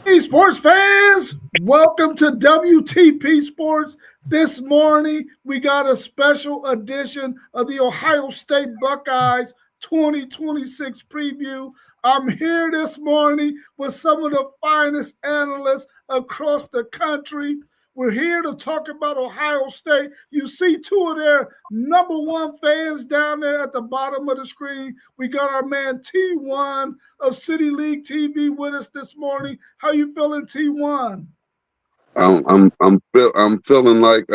Hey, sports fans, welcome to WTP Sports. This morning, we got a special edition of the Ohio State Buckeyes 2026 preview. I'm here this morning with some of the finest analysts across the country. We're here to talk about Ohio State. You see two of their number one fans down there at the bottom of the screen. We got our man T1 of City League TV with us this morning. How you feeling, T1? I'm feeling like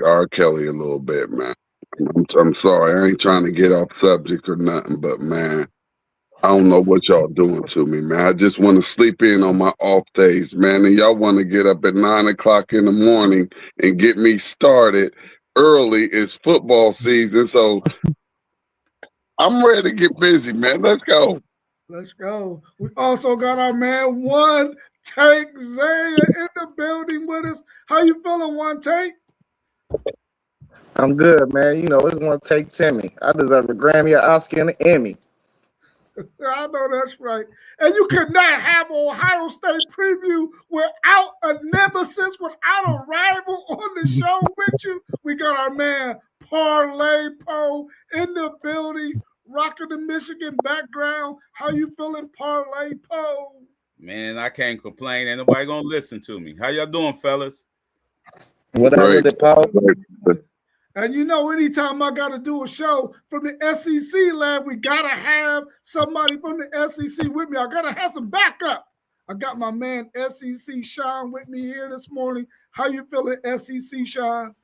R. Kelly a little bit, man. I'm sorry, I ain't trying to get off subject or nothing, but man, I don't know what y'all doing to me, man. I just want to sleep in on my off days, man. And y'all want to get up at 9 o'clock in the morning and get me started early. It's football season, so I'm ready to get busy, man. Let's go. Let's go. We also got our man One Take Zaiah in the building with us. How you feeling, One Take? I'm good, man. You know, it's One Take Timmy. I deserve a Grammy, an Oscar, and an Emmy. I know that's right. And you could not have an Ohio State preview without a nemesis, without a rival on the show with you. We got our man Parlay Poe in the building, rocking the Michigan background. How you feeling, Parlay Poe? Man, I can't complain. Ain't nobody gonna listen to me. How y'all doing, fellas? What up with it, Paul? And you know, anytime I got to do a show from the SEC lab, we got to have somebody from the SEC with me. I got to have some backup. I got my man SEC Sean with me here this morning. How you feeling, SEC Sean?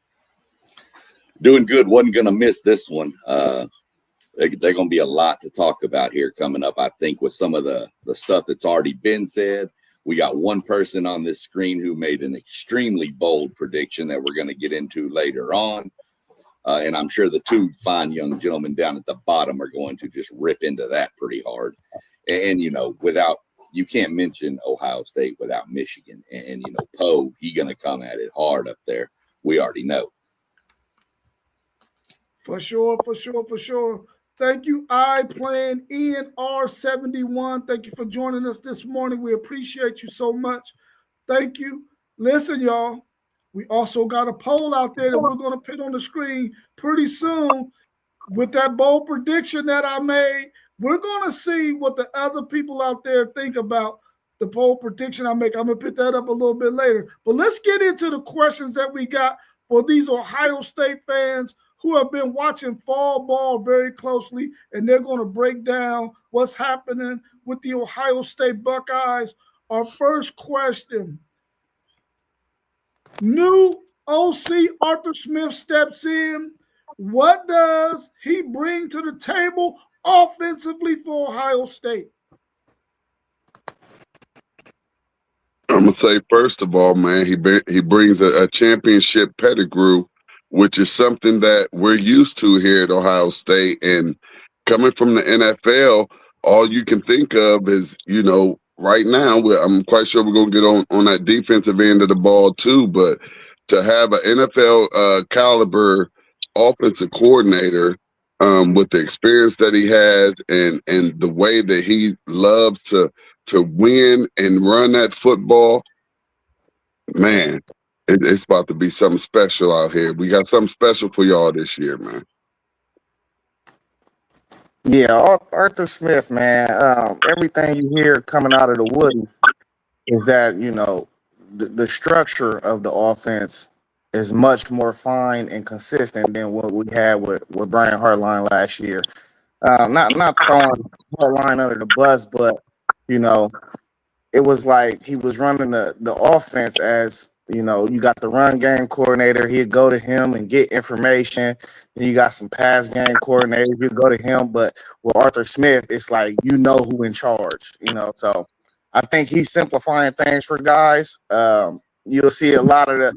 Doing good. Wasn't going to miss this one. They're going to be a lot to talk about here coming up, I think, with some of the stuff that's already been said. We got one person on this screen who made an extremely bold prediction that we're going to get into later on. And I'm sure the two fine young gentlemen down at the bottom are going to just rip into that pretty hard. And, you know, you can't mention Ohio State without Michigan. And you know, Poe, he's going to come at it hard up there. We already know. For sure. Thank you, I playing ENR71. Thank you for joining us this morning. We appreciate you so much. Thank you. Listen, y'all. We also got a poll out there that we're going to put on the screen pretty soon with that bold prediction that I made. We're going to see what the other people out there think about the bold prediction I make. I'm going to put that up a little bit later. But let's get into the questions that we got for these Ohio State fans who have been watching fall ball very closely, and they're going to break down what's happening with the Ohio State Buckeyes. Our first question. New OC Arthur Smith steps in. What does he bring to the table offensively for Ohio State? I'm gonna say first of all, man, he brings a championship pedigree, which is something that we're used to here at Ohio State. And coming from the NFL, all you can think of is, you know, right now, I'm quite sure we're going to get on that defensive end of the ball too, but to have an NFL caliber offensive coordinator with the experience that he has and the way that he loves to win and run that football, man, it's about to be something special out here. We got something special for y'all this year, man. Yeah, Arthur Smith, man. Everything you hear coming out of the Woody is that, you know, the structure of the offense is much more fine and consistent than what we had with Brian Hartline last year. Not throwing Hartline under the bus, but, you know, it was like he was running the offense as, you know, you got the run game coordinator. He'd go to him and get information. Then you got some pass game coordinators. You'd go to him. But with Arthur Smith, it's like, you know who in charge, you know. So I think he's simplifying things for guys. You'll see a lot of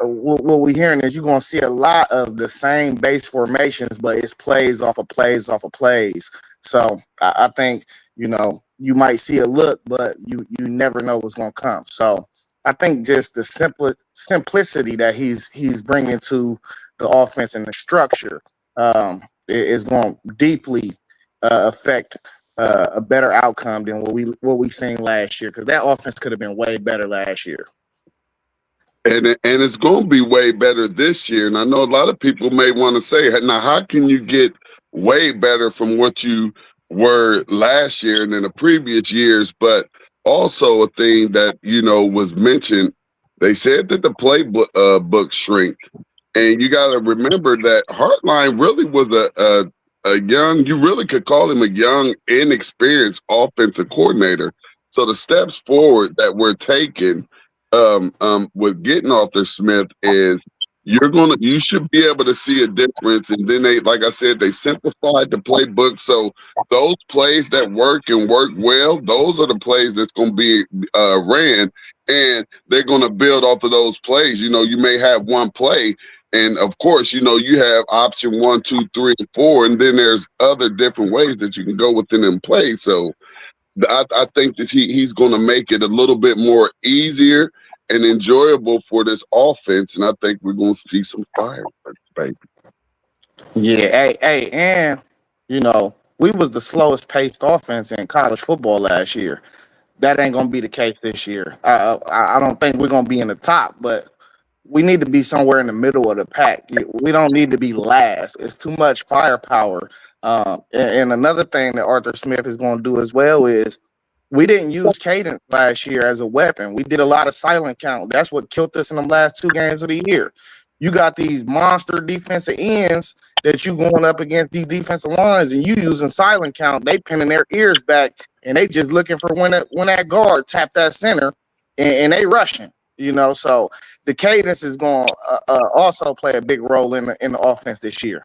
what we're hearing is you're going to see a lot of the same base formations, but it's plays off of plays off of plays. So I think, you know, you might see a look, but you never know what's going to come. So I think just the simplicity that he's bringing to the offense and the structure is going to deeply affect a better outcome than what we seen last year, because that offense could have been way better last year. And it's going to be way better this year. And I know a lot of people may want to say, now, how can you get way better from what you were last year and in the previous years? But also a thing that, was mentioned, they said that the playbook book shrink. And you got to remember that Hartline really was a young, you really could call him a young, inexperienced offensive coordinator. So the steps forward that we're taking with getting Arthur Smith is you should be able to see a difference. And then they, like I said, they simplified the playbook. So those plays that work and work well, those are the plays that's going to be ran, and they're going to build off of those plays. You may have one play, and of course, you have option 1, 2, 3, and 4, and then there's other different ways that you can go within them plays. So I think that he's going to make it a little bit more easier and enjoyable for this offense, and I think we're going to see some fireworks, baby. Yeah, hey, and we was the slowest paced offense in college football last year. That ain't going to be the case this year. I don't think we're going to be in the top, but we need to be somewhere in the middle of the pack. We don't need to be last. It's too much firepower. And another thing that Arthur Smith is going to do as well is we didn't use cadence last year as a weapon. We did a lot of silent count. That's what killed us in the last 2 games of the year. You got these monster defensive ends that you going up against these defensive lines, and you using silent count. They pinning their ears back, and they just looking for when that guard tap that center, and they rushing. So the cadence is going to also play a big role in the offense this year.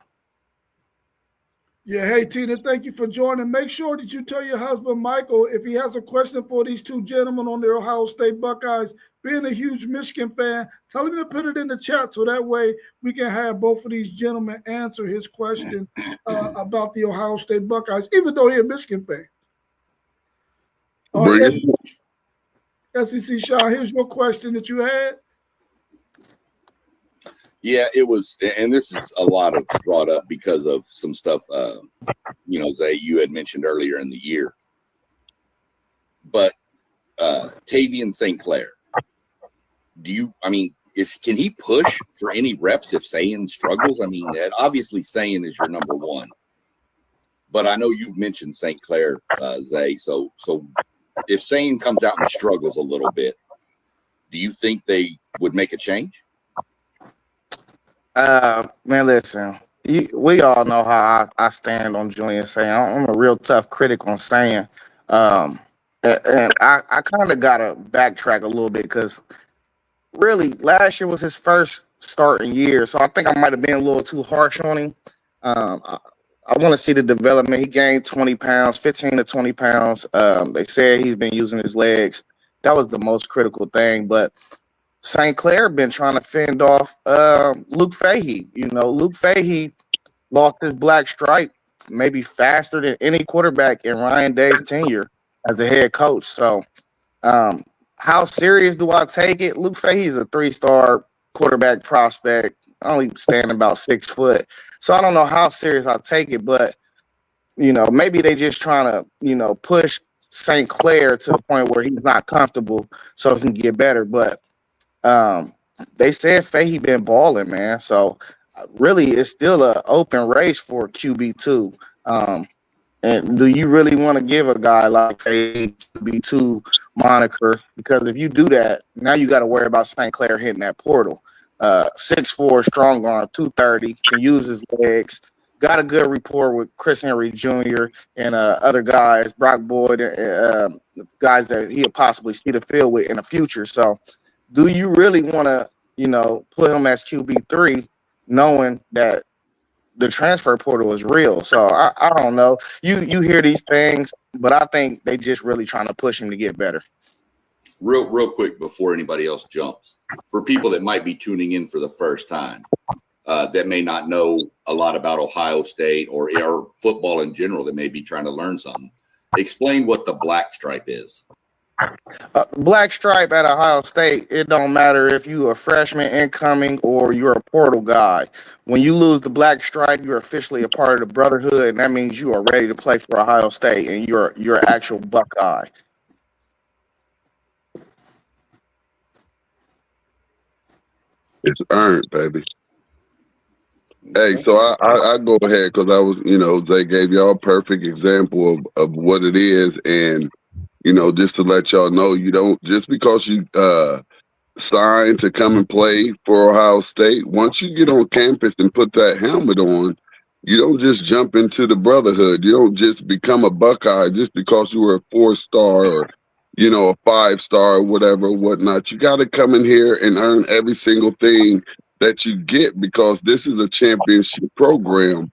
Yeah, hey, Tina, thank you for joining. Make sure that you tell your husband, Michael, if he has a question for these 2 gentlemen on the Ohio State Buckeyes, being a huge Michigan fan, tell him to put it in the chat so that way we can have both of these gentlemen answer his question about the Ohio State Buckeyes, even though he's a Michigan fan. All right, SEC Shaw, here's your question that you had. Yeah, it was, and this is a lot of brought up because of some stuff, Zay, you had mentioned earlier in the year. But Tavian St. Clair, can he push for any reps if Zaiah struggles? Obviously Zaiah is your number one, but I know you've mentioned St. Clair, Zay. So if Zaiah comes out and struggles a little bit, do you think they would make a change? Man, listen, we all know how I stand on Julian Zaiah. I'm a real tough critic on Zaiah. And I kind of got to backtrack a little bit because really last year was his first starting year. So I think I might have been a little too harsh on him. I want to see the development. He gained 20 pounds, 15 to 20 pounds. They said he's been using his legs. That was the most critical thing. But St. Clair been trying to fend off Luke Fahey. Luke Fahey lost his black stripe maybe faster than any quarterback in Ryan Day's tenure as a head coach. So how serious do I take it? Luke Fahey is a 3-star quarterback prospect, only standing about 6 foot. So I don't know how serious I take it, but, maybe they just trying to, push St. Clair to the point where he's not comfortable so he can get better. But they said Fahey been balling, man. So really, it's still an open race for QB2. And do you really want to give a guy like Fahey QB2 moniker? Because if you do that, now you got to worry about St. Clair hitting that portal. 6'4", strong arm, 230, can use his legs. Got a good rapport with Chris Henry Jr. and other guys, Brock Boyd, guys that he'll possibly see the field with in the future. So do you really want to, put him as QB3 knowing that the transfer portal is real? So I don't know. You hear these things, but I think they just really trying to push him to get better. Real quick before anybody else jumps, for people that might be tuning in for the first time, that may not know a lot about Ohio State or football in general, that may be trying to learn something, explain what the black stripe is. Black stripe at Ohio State, it don't matter if you a freshman incoming or you're a portal guy. When you lose the black stripe, you're officially a part of the brotherhood, and that means you are ready to play for Ohio State, and you're an actual Buckeye. It's earned, baby. Hey, so I go ahead because I was, Zay gave y'all a perfect example of what it is. And, just to let y'all know, you don't, just because you sign to come and play for Ohio State, once you get on campus and put that helmet on, you don't just jump into the brotherhood. You don't just become a Buckeye just because you were a 4-star or, a 5-star or whatever, whatnot. You got to come in here and earn every single thing that you get because this is a championship program.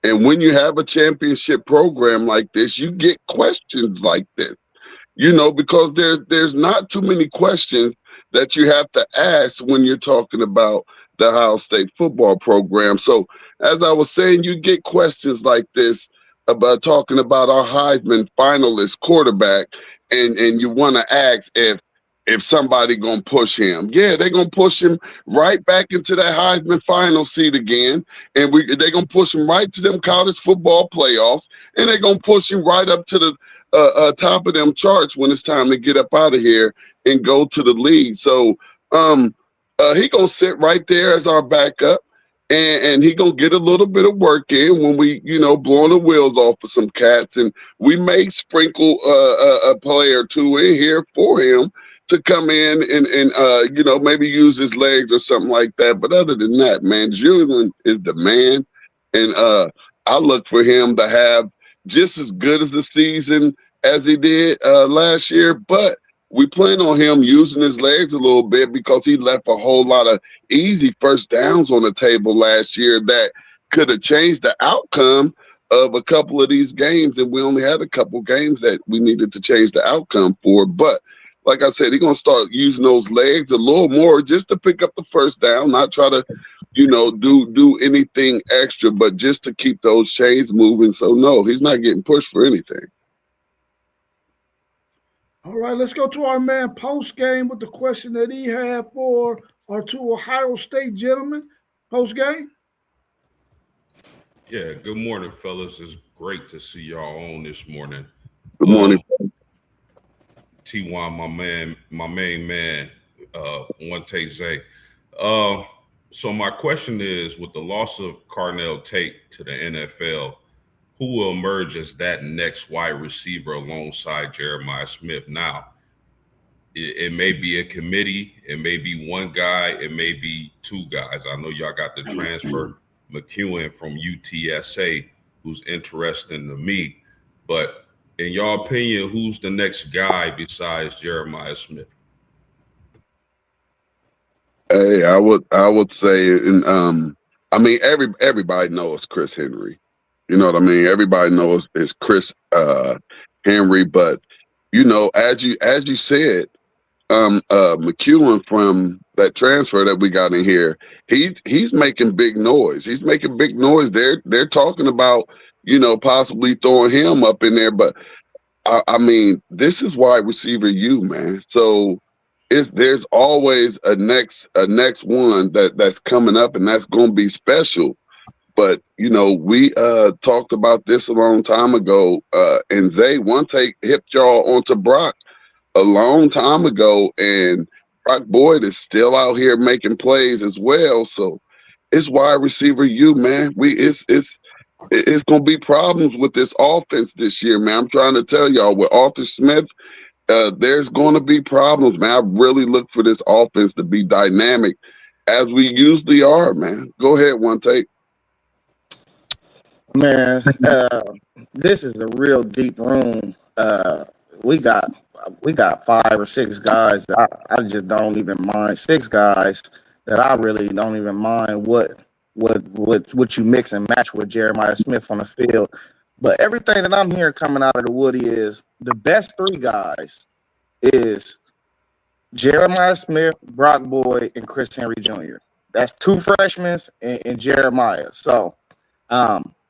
And when you have a championship program like this, you get questions like this, because there's not too many questions that you have to ask when you're talking about the Ohio State football program. So as I was saying, you get questions like this about talking about our Heisman finalist quarterback, and you want to ask if somebody gonna push him. Yeah, they're gonna push him right back into that Heisman final seat again, and they're gonna push him right to them college football playoffs, and they're gonna push him right up to the top of them charts when it's time to get up out of here and go to the league. So he gonna sit right there as our backup, and he gonna get a little bit of work in when we, blowing the wheels off of some cats, and we may sprinkle a player or two in here for him to come in and maybe use his legs or something like that. But other than that, man, Julian is the man, and I look for him to have just as good as the season as he did last year, but we plan on him using his legs a little bit because he left a whole lot of easy first downs on the table last year that could have changed the outcome of a couple of these games. And we only had a couple games that we needed to change the outcome for. But like I said, he's going to start using those legs a little more just to pick up the first down, not try to, do anything extra, but just to keep those chains moving. So, no, he's not getting pushed for anything. All right, let's go to our man post game with the question that he had for our two Ohio State gentlemen. Post game. Yeah, good morning, fellas. It's great to see y'all on this morning. Good morning. T1, my main man, one take Zay. So my question is, with the loss of Carnell Tate to the NFL, who will emerge as that next wide receiver alongside Jeremiah Smith? Now, it may be a committee, it may be one guy, it may be two guys. I know y'all got the transfer McEwen from UTSA, who's interesting to me. But in your opinion, who's the next guy besides Jeremiah Smith? Hey, I would say, and everybody knows Chris Henry. You know what I mean? Everybody knows it's Chris Henry, but as you said, McEwen from that transfer that we got in here, he's making big noise. He's making big noise. They're talking about possibly throwing him up in there, but I mean, this is wide receiver U, man. So there's always a next one that's coming up, and that's going to be special. But, we talked about this a long time ago, and Zay one take hipped y'all onto Brock a long time ago, and Brock Boyd is still out here making plays as well. So it's wide receiver U, man. It's going to be problems with this offense this year, man. I'm trying to tell y'all, with Arthur Smith, there's going to be problems, man. I really look for this offense to be dynamic, as we usually are, man. Go ahead, one take. Man, this is a real deep room. We got 5 or 6 guys that I just don't even mind. 6 guys that I really don't even mind what you mix and match with Jeremiah Smith on the field. But everything that I'm hearing coming out of the Woody is the best 3 guys is Jeremiah Smith, Brock Boyd, and Chris Henry Jr. That's 2 freshmen and Jeremiah. So,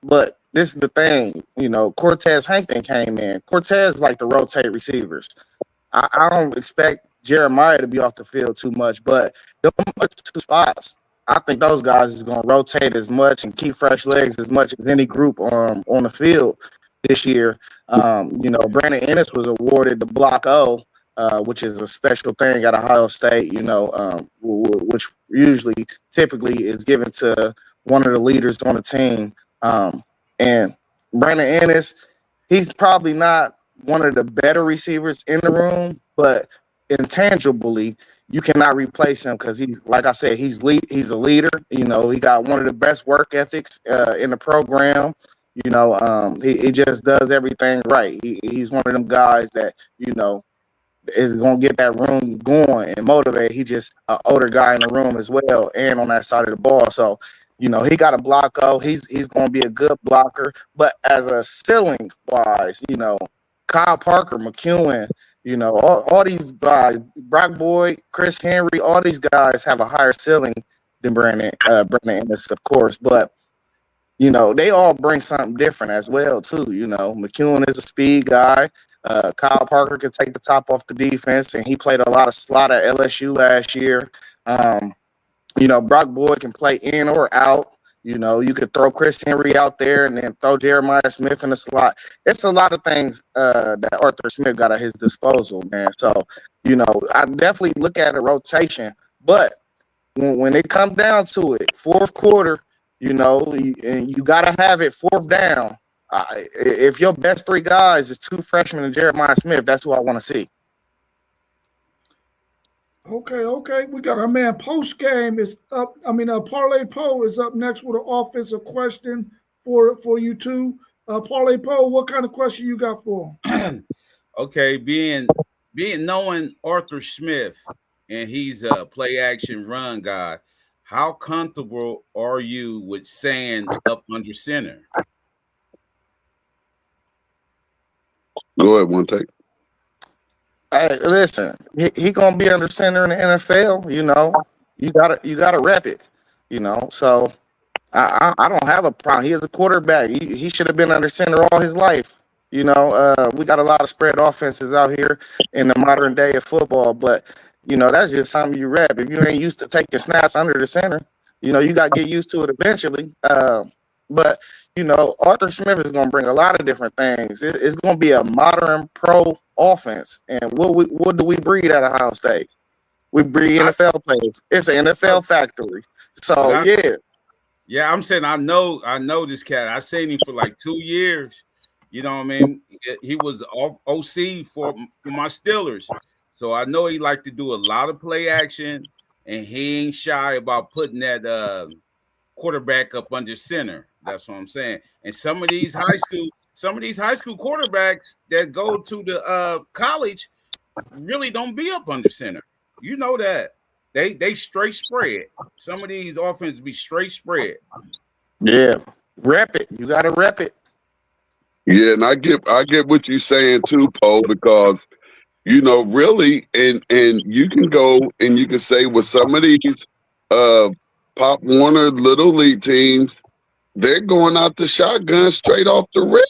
but this is the thing, Cortez Hankton came in. Cortez like to rotate receivers. I don't expect Jeremiah to be off the field too much, but them two spots, I think those guys is going to rotate as much and keep fresh legs as much as any group on the field this year. Brandon Ennis was awarded the Block O, which is a special thing at Ohio State, which typically is given to one of the leaders on the team. And Brandon Ennis, he's probably not one of the better receivers in the room, but intangibly, you cannot replace him because he's, like I said, he's a leader. He got one of the best work ethics in the program. He just does everything right. He's one of them guys that, is going to get that room going and motivate. He's just an older guy in the room as well and on that side of the ball. So, he got a block. He's going to be a good blocker. But as a ceiling wise, Kyle Parker, McEwen, all these guys, Brock Boyd, Chris Henry, all these guys have a higher ceiling than Brandon Ennis, of course. But, they all bring something different as well, too. McEwen is a speed guy. Kyle Parker can take the top off the defense, and he played a lot of slot at LSU last year. Brock Boyd can play in or out. You could throw Chris Henry out there and then throw Jeremiah Smith in the slot. It's a lot of things that Arthur Smith got at his disposal, man. So, I definitely look at a rotation. But when it comes down to it, fourth quarter, and you got to have it fourth down. If your best three guys is two freshmen and Jeremiah Smith, that's who I want to see. Okay. We got our man Post Game is up. Parlay Poe is up next with an offensive question for you two. Parlay Poe, what kind of question you got for him? Okay, being knowing Arthur Smith and he's a play action run guy, how comfortable are you with saying up under center? Go ahead, one take. Hey, listen, he gonna be under center in the NFL. You gotta rep it. So I don't have a problem. He is a quarterback. He should have been under center all his life. We got a lot of spread offenses out here in the modern day of football, but that's just something you rep. If you ain't used to taking snaps under the center, you got to get used to it eventually. But Arthur Smith is going to bring a lot of different things. It's going to be a modern pro offense. And what do we breed at Ohio State? We breed NFL players. It's an NFL factory. So yeah. I'm saying I know this cat. I seen him for like 2 years. You know what I mean? He was OC for my Steelers. So I know he like to do a lot of play action, and he ain't shy about putting that quarterback up under center. That's what I'm saying. And some of these high school quarterbacks that go to the college really don't be up under center. You know that. They straight spread. Some of these offenses be straight spread. Yeah. Rep it. You gotta rep it. Yeah, and I get what you're saying too, Poe, because really, and you can go and you can say with some of these Pop Warner Little League teams, they're going out the shotgun straight off the rip.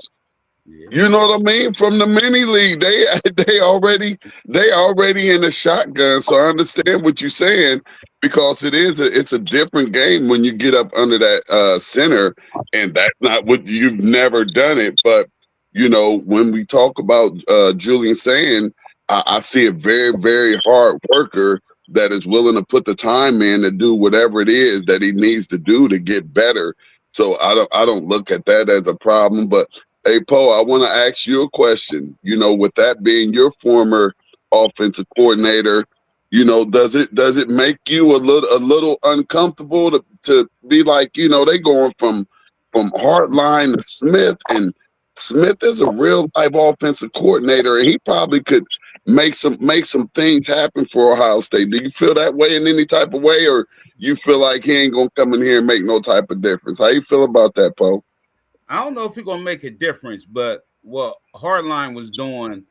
Yeah. You know what I mean? From the mini league, they already in the shotgun. So I understand what you're saying, because it's a different game when you get up under that center, and that's not what you've never done it. But when we talk about Julian saying, I see a very, very hard worker that is willing to put the time in to do whatever it is that he needs to do to get better. So I don't look at that as a problem. But hey, Poe, I want to ask you a question. With that being your former offensive coordinator, does it make you a little uncomfortable to be like, they going from Hardline to Smith, and Smith is a real life offensive coordinator, and he probably could make some things happen for Ohio State. Do you feel that way in any type of way, or you feel like he ain't gonna come in here and make no type of difference? How you feel about that, Poe? I don't know if he's gonna make a difference, but what Hardline was doing,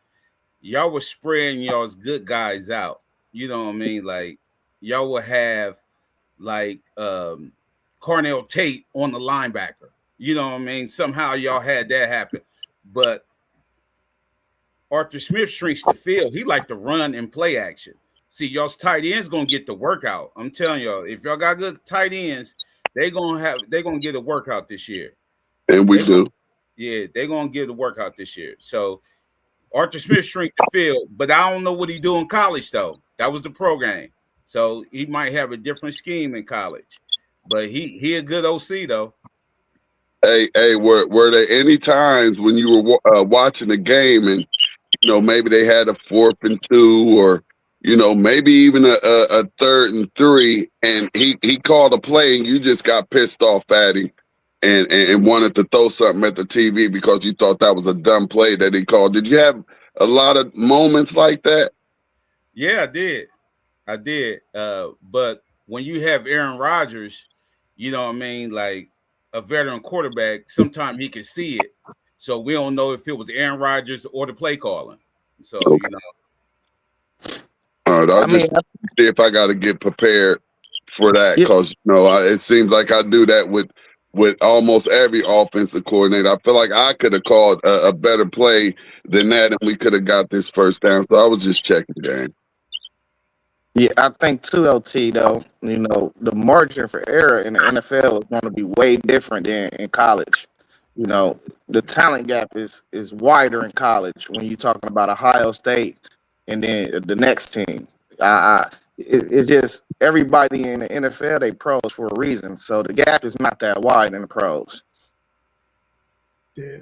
y'all were spreading y'all's good guys out. You know what I mean? Like y'all would have like Carnell Tate on the linebacker. 'em. You know what I mean? Somehow y'all had that happen. But, you know what I mean? Like, y'all would have like Carnell Tate on the linebacker. You know what I mean? Somehow y'all had that happen. But, you know what I mean? Like, y'all would have like Carnell Tate on the linebacker. You know what I mean? Somehow y'all had that happen. But, Arthur Smith shrinks the field. He like to run and play action. See, y'all's tight ends gonna get the workout. I'm telling y'all, if y'all got good tight ends, they're gonna get a workout this year. And we do. Yeah, they're gonna get the workout this year. So Arthur Smith shrink the field, but I don't know what he do in college though. That was the program. So he might have a different scheme in college. But he a good OC though. Hey, were there any times when you were watching the game and maybe they had a 4th and 2 or maybe even a 3rd and 3 and he called a play and you just got pissed off at him and wanted to throw something at the TV because you thought that was a dumb play that he called? Did you have a lot of moments like that? Yeah, I did. But when you have Aaron Rodgers, you know what I mean, like a veteran quarterback, sometimes he can see it. So we don't know if it was Aaron Rodgers or the play calling. So, Okay. All right, I'll just see if I got to get prepared for that because it seems like I do that with almost every offensive coordinator. I feel like I could have called a better play than that, and we could have got this first down. So I was just checking the game. Yeah, I think too, LT, though, the margin for error in the NFL is going to be way different than in college. The talent gap is wider in college when you're talking about Ohio State and then the next team. It's just everybody in the NFL, they pros for a reason. So the gap is not that wide in the pros. Yeah.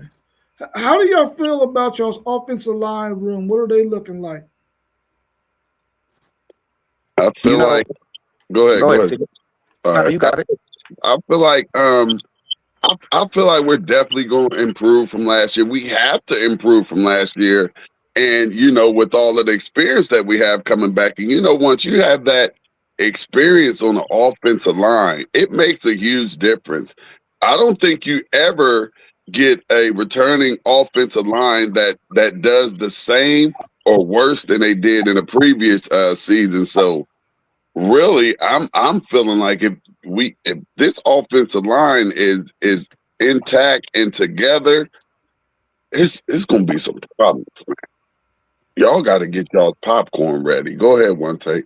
How do y'all feel about y'all's offensive line room? What are they looking like? I feel like go ahead. All right. You got it. I feel like I feel like we're definitely going to improve from last year. We have to improve from last year. And, with all of the experience that we have coming back, and, once you have that experience on the offensive line, it makes a huge difference. I don't think you ever get a returning offensive line that does the same or worse than they did in the previous season. So really, I'm feeling like if this offensive line is intact and together, it's gonna be some problems, man. Y'all got to get y'all's popcorn ready. Go ahead, one take.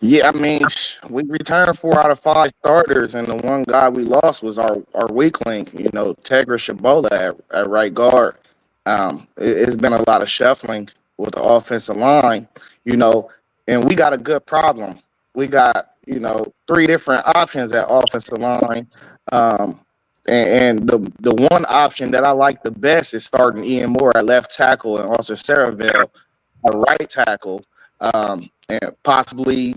Yeah, I mean, we returned 4 out of 5 starters, and the one guy we lost was our weakling, Tegra Shabola at right guard. It's been a lot of shuffling with the offensive line, and we got a good problem. We got, 3 different options at offensive line. And the one option that I like the best is starting Ian Moore at left tackle and also Saraville at right tackle, and possibly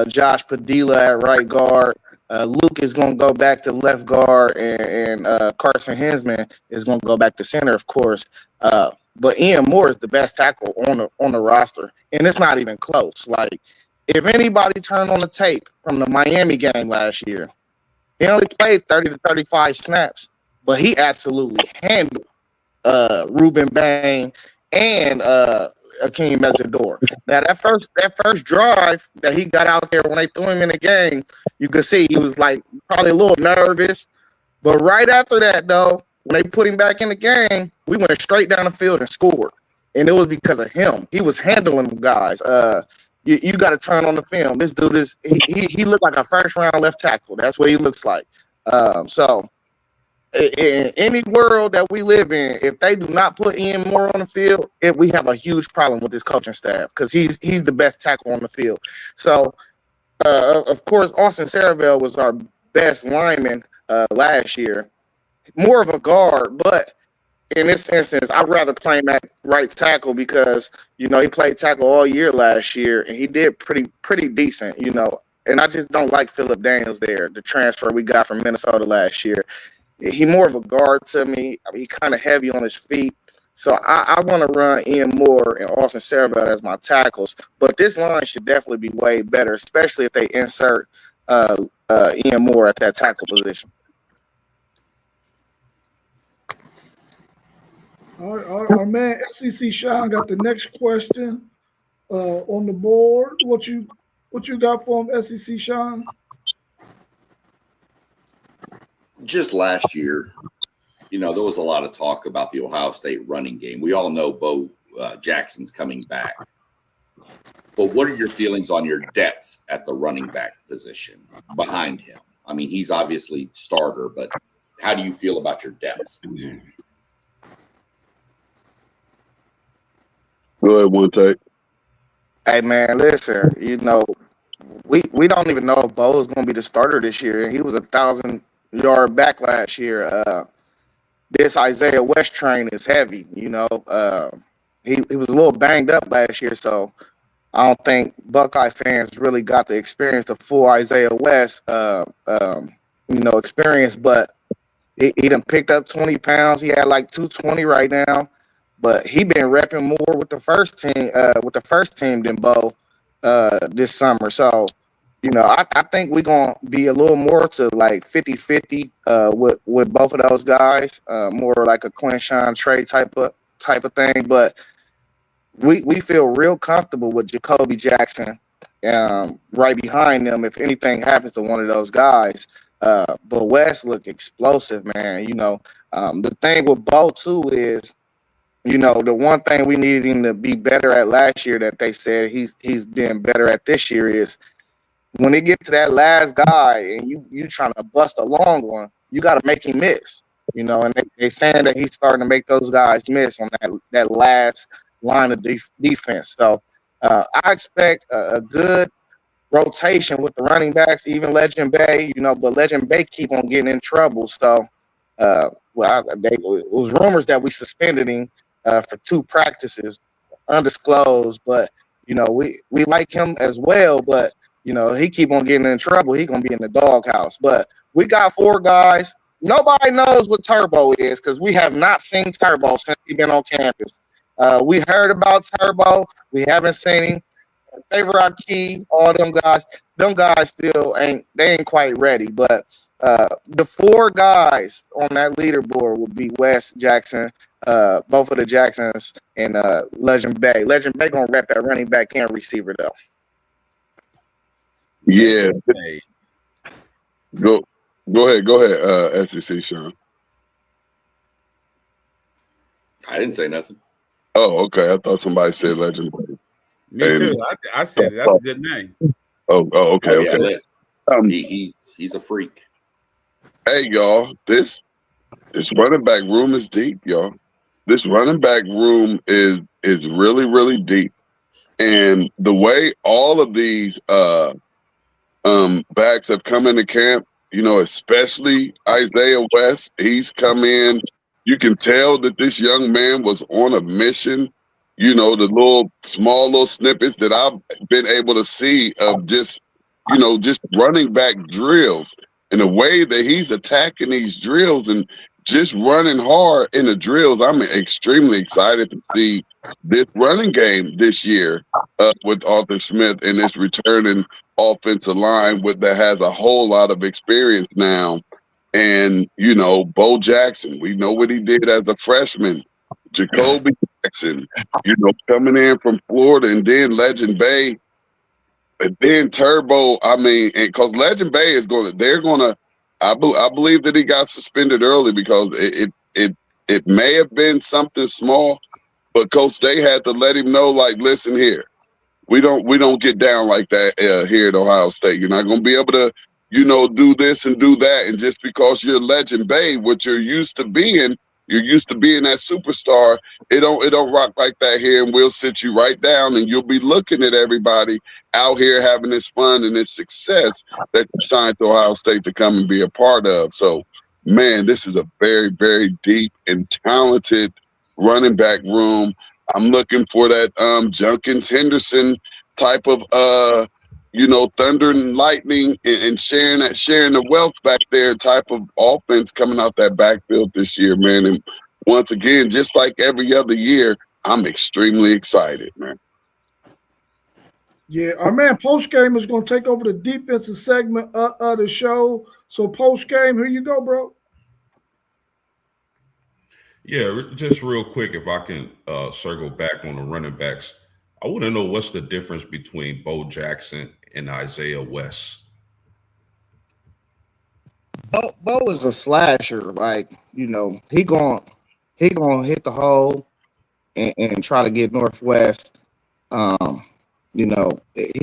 Josh Padilla at right guard. Luke is going to go back to left guard, and Carson Hinsman is going to go back to center, of course. But Ian Moore is the best tackle on the roster, and it's not even close. Like, if anybody turned on the tape from the Miami game last year, he only played 30 to 35 snaps, but he absolutely handled Ruben Bain and Akeem Mesidor. Now that first drive that he got out there when they threw him in the game, you could see he was like probably a little nervous. But right after that, though, when they put him back in the game, we went straight down the field and scored. And it was because of him. He was handling them guys. You got to turn on the film. This dude he looked like a first round left tackle. That's what he looks like. So in any world that we live in, if they do not put Ian Moore on the field, we have a huge problem with this coaching staff because he's the best tackle on the field. So of course, Austin Saraville was our best lineman last year. More of a guard, but in this instance, I'd rather play him at right tackle because, he played tackle all year last year, and he did pretty decent, And I just don't like Phillip Daniels there, the transfer we got from Minnesota last year. He more of a guard to me. He kind of heavy on his feet. So I want to run Ian Moore and Austin Saraville as my tackles. But this line should definitely be way better, especially if they insert Ian Moore at that tackle position. Our man SEC Sean got the next question on the board. What you got for him, SEC Sean? Just last year, there was a lot of talk about the Ohio State running game. We all know Bo Jackson's coming back. But what are your feelings on your depth at the running back position behind him? I mean, he's obviously starter, but how do you feel about your depth? Go ahead, one take. Hey man, listen, we don't even know if Bo is going to be the starter this year. He was 1,000-yard back last year. This Isaiah West train is heavy. He was a little banged up last year, so I don't think Buckeye fans really got to experience the full Isaiah West, experience. But he done picked up 20 pounds. He had like 220 right now, but he been repping more with the first team than Bo this summer. So, I think we're gonna be a little more to like 50-50 with both of those guys, more like a Quinshawn Trey type of thing. But we feel real comfortable with Jacoby Jackson right behind them if anything happens to one of those guys. But West looked explosive, man. The thing with Bo too is, the one thing we needed him to be better at last year that they said he's been better at this year is when they get to that last guy and you trying to bust a long one, you got to make him miss. And they saying that he's starting to make those guys miss on that last line of defense. So I expect a good rotation with the running backs, even Legend Bay, but Legend Bay keep on getting in trouble. So, it was rumors that we suspended him for 2 practices, undisclosed, but, we like him as well, but, he keep on getting in trouble. He going to be in the doghouse. But we got 4 guys. Nobody knows what Turbo is because we have not seen Turbo since he's been on campus. We heard about Turbo. We haven't seen him. Favorite Key, all them guys still ain't quite ready. But the 4 guys on that leaderboard will be West Jackson, both of the Jacksons, and Legend Bay. Legend Bay gonna rep that running back and receiver though. Yeah. Go ahead, SEC Sean. I didn't say nothing. Oh, okay. I thought somebody said Legend Bay. Me too. I said it. That's a good name. Oh, okay, okay. He's a freak. Hey, y'all, this running back room is deep, y'all. This running back room is really, really deep. And the way all of these backs have come into camp, especially Isaiah West, he's come in. You can tell that this young man was on a mission. The small little snippets that I've been able to see of just running back drills and the way that he's attacking these drills and just running hard in the drills. I'm extremely excited to see this running game this year with Arthur Smith and this returning offensive line that has a whole lot of experience now. And, Bo Jackson, we know what he did as a freshman. Jacoby Jackson, coming in from Florida, and then Legend Bay, and then Turbo. I mean, because Legend Bay I believe that he got suspended early because it may have been something small, but Coach Day had to let him know, like, listen here, we don't get down like that here at Ohio State. You're not going to be able to, do this and do that, and just because you're Legend Bay, what you're used to being that superstar. It don't rock like that here, and we'll sit you right down, and you'll be looking at everybody out here having this fun and this success that you signed to Ohio State to come and be a part of. So, man, this is a very, very deep and talented running back room. I'm looking for that Junkins Henderson type of thunder and lightning and sharing the wealth back there type of offense coming out that backfield this year, man. And once again, just like every other year, I'm extremely excited, man. Yeah, our man Post Game is going to take over the defensive segment of the show. So Post Game, here you go, bro. Yeah, just real quick, if I can circle back on the running backs, I want to know what's the difference between Bo Jackson and Isaiah West. Bo is a slasher. Like, he going hit the hole and try to get Northwest. Um, he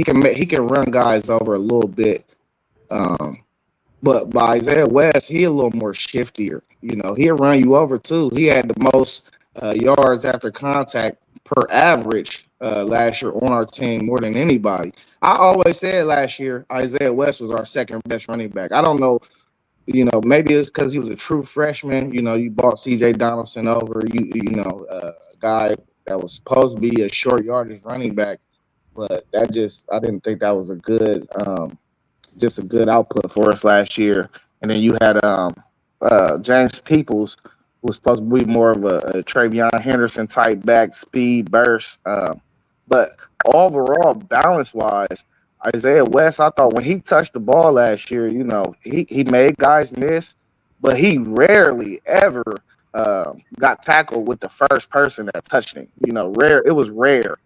can run guys over a little bit. But by Isaiah West, he a little more shiftier. He'll run you over too. He had the most yards after contact per average last year on our team, more than anybody. I always said last year Isaiah West was our second best running back. I don't know, maybe it's because he was a true freshman. You bought C.J. Donaldson over a guy that was supposed to be a short yardage running back, but I didn't think that was just a good output for us last year. And then you had James Peoples, who was supposed to be more of a Travion Henderson type back, speed burst. But overall, balance wise, Isaiah West, I thought when he touched the ball last year, he made guys miss, but he rarely ever got tackled with the first person that touched him. Rare. It was rare.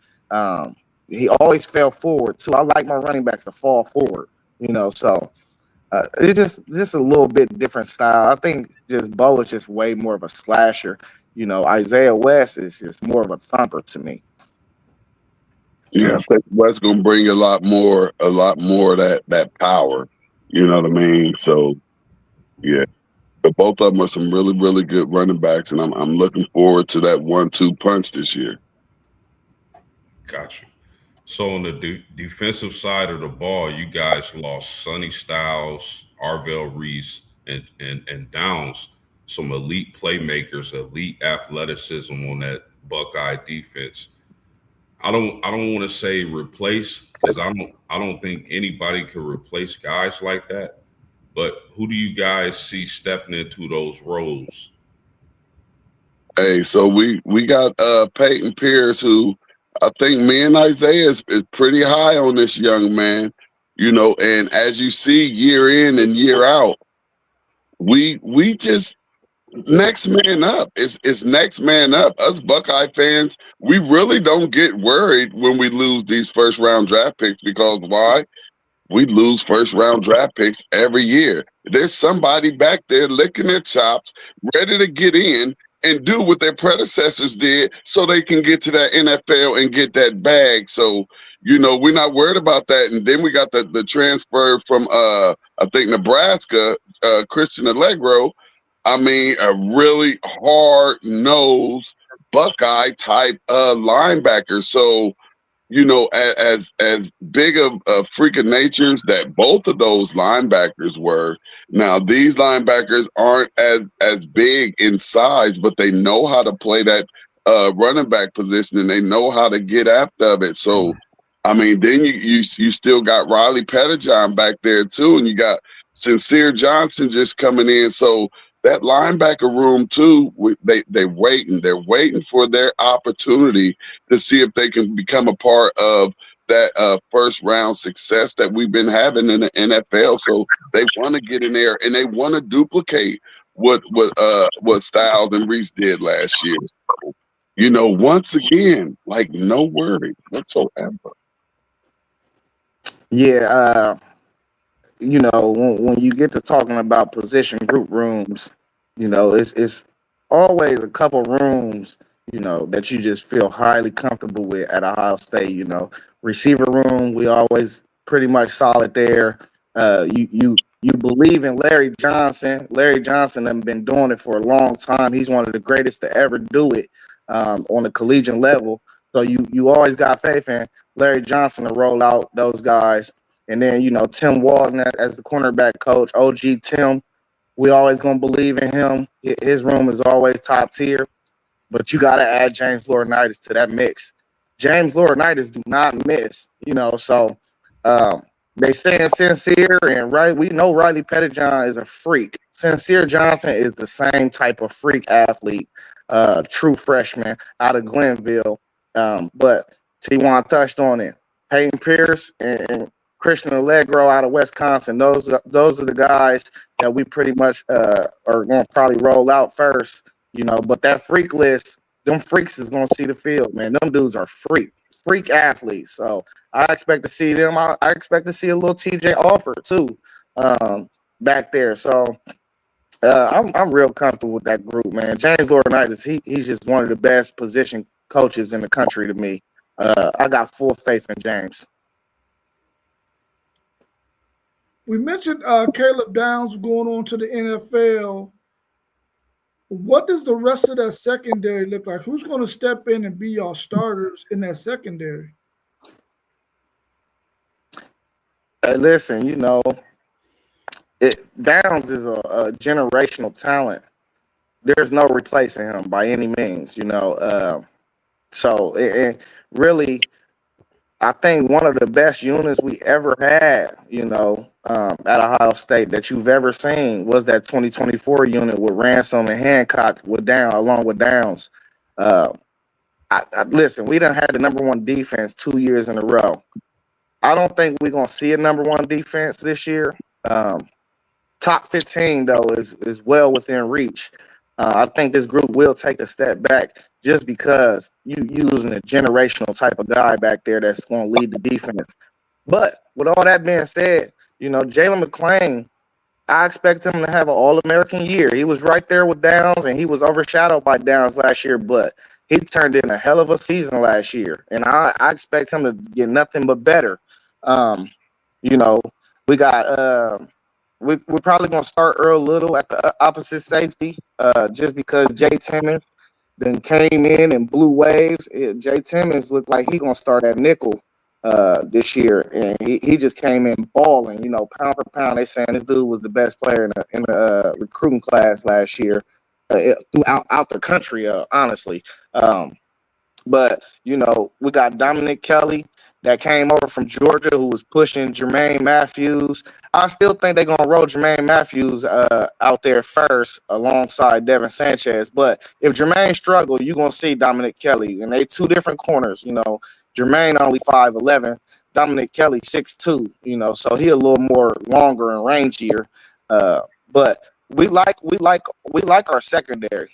He always fell forward too. I like my running backs to fall forward. So it's just a little bit different style. I think just Bo is just way more of a slasher. Isaiah West is just more of a thumper to me. Yeah, I think West's gonna bring a lot more of that power. You know what I mean? So yeah. But both of them are some really, really good running backs, and I'm looking forward to that 1-2 punch this year. Gotcha. So on the defensive side of the ball, you guys lost Sonny Styles, Arvell Reese, and Downs, some elite playmakers, elite athleticism on that Buckeye defense. I don't want to say replace, because I don't think anybody can replace guys like that. But who do you guys see stepping into those roles? Hey, so we got Peyton Pierce, who I think me and Isaiah is pretty high on this young man. And as you see year in and year out, we just next man up. It's next man up. Us Buckeye fans, we really don't get worried when we lose these first round draft picks, because why? We lose first round draft picks every year. There's somebody back there licking their chops, ready to get in and do what their predecessors did so they can get to that NFL and get that bag. So, we're not worried about that. And then we got the transfer from I think Nebraska, Christian Allegro. I mean, a really hard-nosed Buckeye type linebacker. So, as big of freak of natures that both of those linebackers were. Now, these linebackers aren't as big in size, but they know how to play that running back position, and they know how to get after it. So, I mean, then you still got Riley Pettijohn back there too, and you got Sincere Johnson just coming in. So that linebacker room too, they're waiting for their opportunity to see if they can become a part of that first round success that we've been having in the NFL. So they want to get in there and they want to duplicate what Styles and Reese did last year. Once again, like, no worry whatsoever. Yeah, when you get to talking about position group rooms, it's always a couple rooms, that you just feel highly comfortable with at Ohio State. Receiver room, we always pretty much solid there. You believe in Larry Johnson. Larry Johnson has been doing it for a long time. He's one of the greatest to ever do it on the collegiate level. So you always got faith in Larry Johnson to roll out those guys. And then, Tim Walton as the cornerback coach, OG Tim, we always going to believe in him. His room is always top tier. But you got to add James Laurinaitis to that mix. James Laurinaitis do not miss, So they saying Sincere, and we know Riley Pettijohn is a freak. Sincere Johnson is the same type of freak athlete, true freshman out of Glenville. But T1 touched on it. Peyton Pierce and Christian Allegro out of Wisconsin. Those are the guys that we pretty much are going to probably roll out first. But that freak list, them freaks is going to see the field, man. Them dudes are freak athletes. So I expect to see them. I expect to see a little TJ Alford too. back there. So I'm real comfortable with that group, man. James Laurinaitis, he's just one of the best position coaches in the country to me. I got full faith in James. We mentioned Caleb Downs going on to the NFL. What does the rest of that secondary look like? Who's going to step in and be your starters in that secondary? Hey, listen, Downs is a generational talent. There's no replacing him by any means, So really, I think one of the best units we ever had, at Ohio State that you've ever seen was that 2024 unit with Ransom and Hancock along with Downs. Listen, we done had the number one defense 2 years in a row. I don't think we're gonna see a number one defense this year. Top 15 though is well within reach. I think this group will take a step back just because you losing a generational type of guy back there that's going to lead the defense. But with all that being said, Jalen McClain, I expect him to have an All-American year. He was right there with Downs, and he was overshadowed by Downs last year, but he turned in a hell of a season last year, and I expect him to get nothing but better. We got we're probably going to start Earl Little at the opposite safety just because Jay Timmons then came in and blew waves. Jay Timmons looked like he going to start at nickel this year, and he just came in balling, pound for pound. They saying this dude was the best player in the recruiting class last year throughout the country, honestly. But, we got Dominic Kelly that came over from Georgia who was pushing Jermaine Matthews. I still think they're going to roll Jermaine Matthews out there first alongside Devin Sanchez. But if Jermaine struggle, you're going to see Dominic Kelly. And they two different corners, Jermaine only 5'11", Dominic Kelly 6'2", so he a little more longer and rangier. But we like our secondary.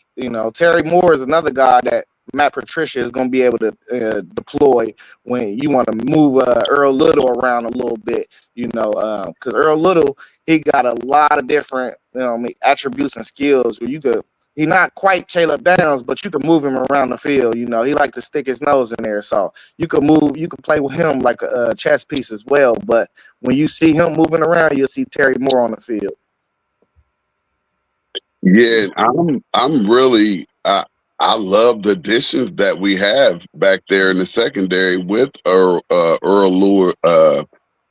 Terry Moore is another guy that Matt Patricia is going to be able to deploy when you want to move Earl Little around a little bit, because Earl Little, he got a lot of different attributes and skills where he's not quite Caleb Downs, but you can move him around the field. He like to stick his nose in there, so you can play with him like a chess piece as well. But when you see him moving around, you'll see Terry Moore on the field. Yeah, I'm really I love the additions that we have back there in the secondary with Earl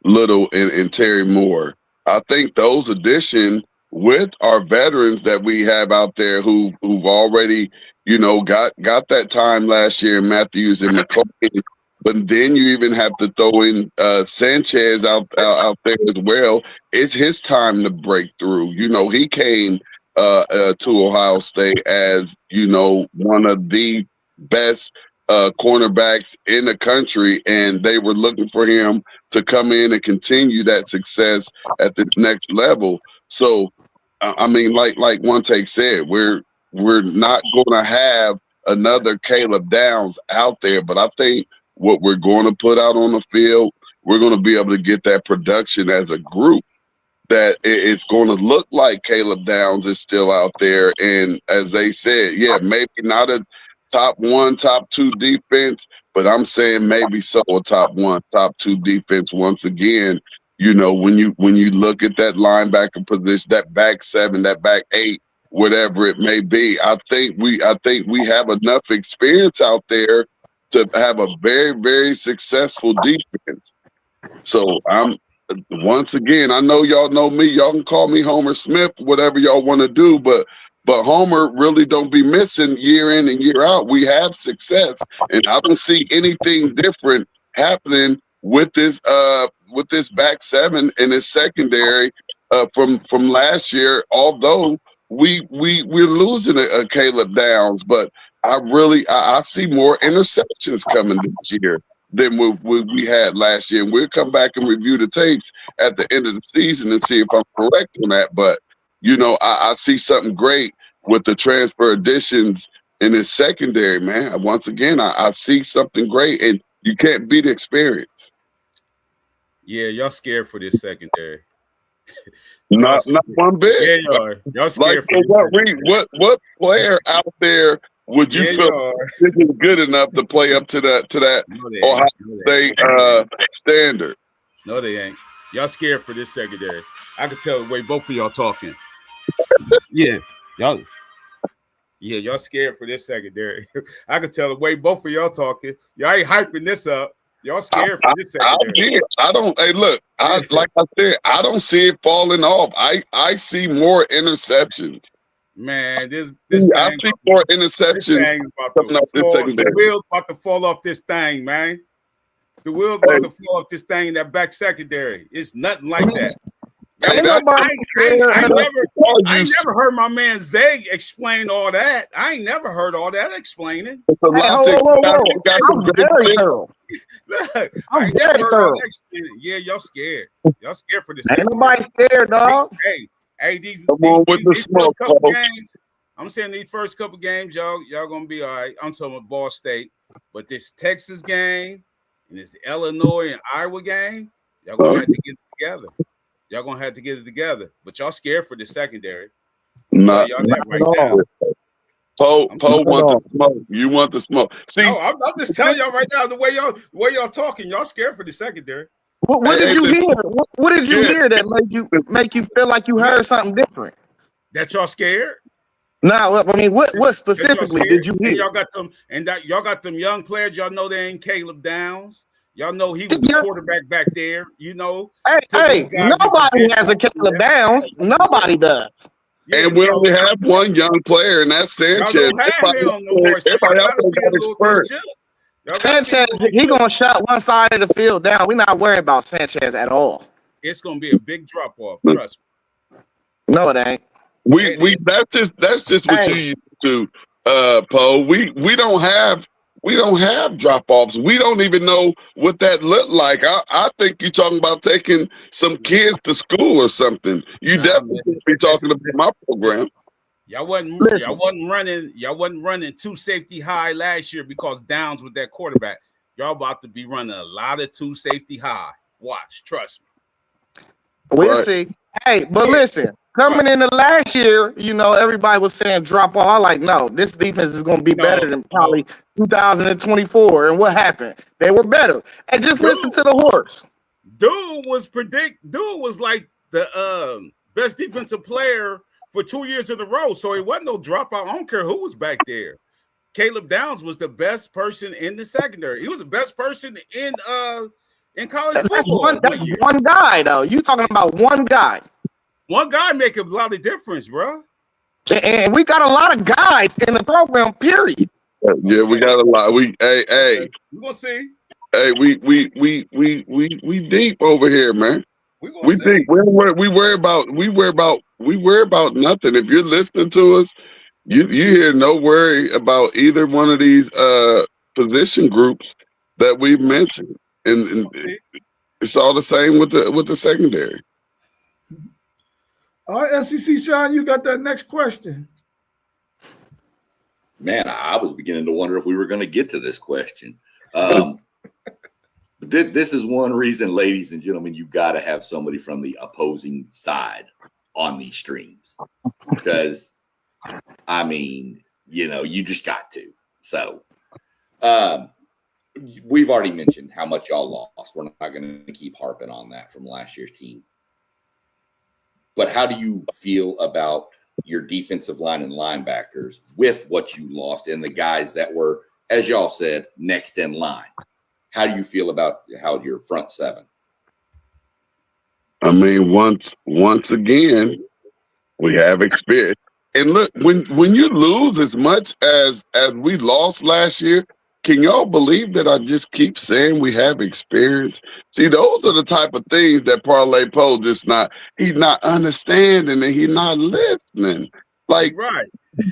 Little and Terry Moore. I think those additions with our veterans that we have out there who've already, got that time last year in Matthews and McClain. But then you even have to throw in Sanchez out there as well. It's his time to break through. He came to Ohio State as one of the best cornerbacks in the country, and they were looking for him to come in and continue that success at the next level. So, I mean, like One Take said, we're not going to have another Caleb Downs out there, but I think what we're going to put out on the field, we're going to be able to get that production as a group that it's going to look like Caleb Downs is still out there. And as they said, yeah, maybe not a top 1, top 2 defense, but I'm saying maybe so a top 1, top 2 defense once again. When you look at that linebacker position, that back 7, that back 8, whatever it may be, I think we have enough experience out there to have a very, very successful defense. So once again, I know y'all know me. Y'all can call me Homer Smith, whatever y'all want to do, but Homer really don't be missing year in and year out. We have success, and I don't see anything different happening with this back 7 and this secondary from last year. Although we're losing a Caleb Downs, but I see more interceptions coming this year than we had last year. And we'll come back and review the tapes at the end of the season and see if I'm correct on that. But, I see something great with the transfer additions in this secondary, man. Once again, I see something great, and you can't beat experience. Yeah, y'all scared for this secondary. Not one bit. Yeah, you are. Y'all scared like, for this. what player out there would you feel this is good enough to play up to that Ohio State standard? No, they ain't. Y'all scared for this secondary. I can tell the way both of y'all talking. Yeah, y'all scared for this secondary. I can tell the way both of y'all talking. Y'all ain't hyping this up. Y'all scared for this secondary. I don't. Hey, look. Like I said, I don't see it falling off. I see more interceptions. Man, this I see more interceptions coming up this secondary. The wheel's about to fall off this thing, man. The wheel's about to fall off this thing in that back secondary. It's nothing like that. I never heard my man Zay explain all that. I ain't never heard all that explaining. I'm very thorough. I ain't never heard all that explaining. Yeah, y'all scared. Y'all scared for this. Ain't nobody scared, dog. Hey, these smoke, games, I'm saying these first couple games, y'all gonna be all right. I'm talking about Ball State, but this Texas game and this Illinois and Iowa game, y'all gonna have to get it together. Y'all gonna have to get it together, but y'all scared for the secondary. Not right now. Poe want the smoke. You want the smoke. See, no, I'm just telling y'all right now the way y'all talking. Y'all scared for the secondary. What did you hear? What did you hear that make you feel like you heard something different? That y'all scared? No, I mean, what specifically did you hear? And y'all got them young players. Y'all know they ain't Caleb Downs. Y'all know he was the quarterback back there. You know. Hey, nobody has a Caleb Downs. Nobody does. Yeah, and we only have one young player, and that's Sanchez. Everybody else got expert. Sanchez, he gonna shut one side of the field down. We're not worried about Sanchez at all. It's gonna be a big drop off. Trust me. No, it ain't. That's just what you used to, Poe. We don't have drop offs. We don't even know what that looked like. I think you're talking about taking some kids to school or something. You definitely be talking about my program. Y'all wasn't running two safety high last year because Downs with that quarterback. Y'all about to be running a lot of two safety high. Watch, trust me. We'll see. Hey, but listen, coming into last year, everybody was saying drop off. I'm like, no, this defense is going to be better than probably 2024. And what happened? They were better. And just listen to the horse. Dude was like the best defensive player for 2 years in a row. So it wasn't no dropout. I don't care who was back there. Caleb Downs was the best person in the secondary. He was the best person in college football. That's one guy, though. You talking about one guy. One guy make a lot of difference, bro. And we got a lot of guys in the program, period. Yeah, we got a lot. We're gonna see. Hey, we deep over here, man. We think we worry about nothing. If you're listening to us, you hear no worry about either one of these position groups that we've mentioned, and it's all the same with the secondary. All right, SEC Sean, you got that next question. Man, I was beginning to wonder if we were going to get to this question. This is one reason, ladies and gentlemen, you got to have somebody from the opposing side on these streams, because, I mean, you just got to. So, we've already mentioned how much y'all lost. We're not going to keep harping on that from last year's team. But how do you feel about your defensive line and linebackers with what you lost and the guys that were, as y'all said, next in line? How do you feel about how your front seven? I mean, once again, we have experience. And look, when you lose as much as we lost last year, can y'all believe that I just keep saying we have experience? See, those are the type of things that Parlay Poe he's not understanding and he's not listening. Like,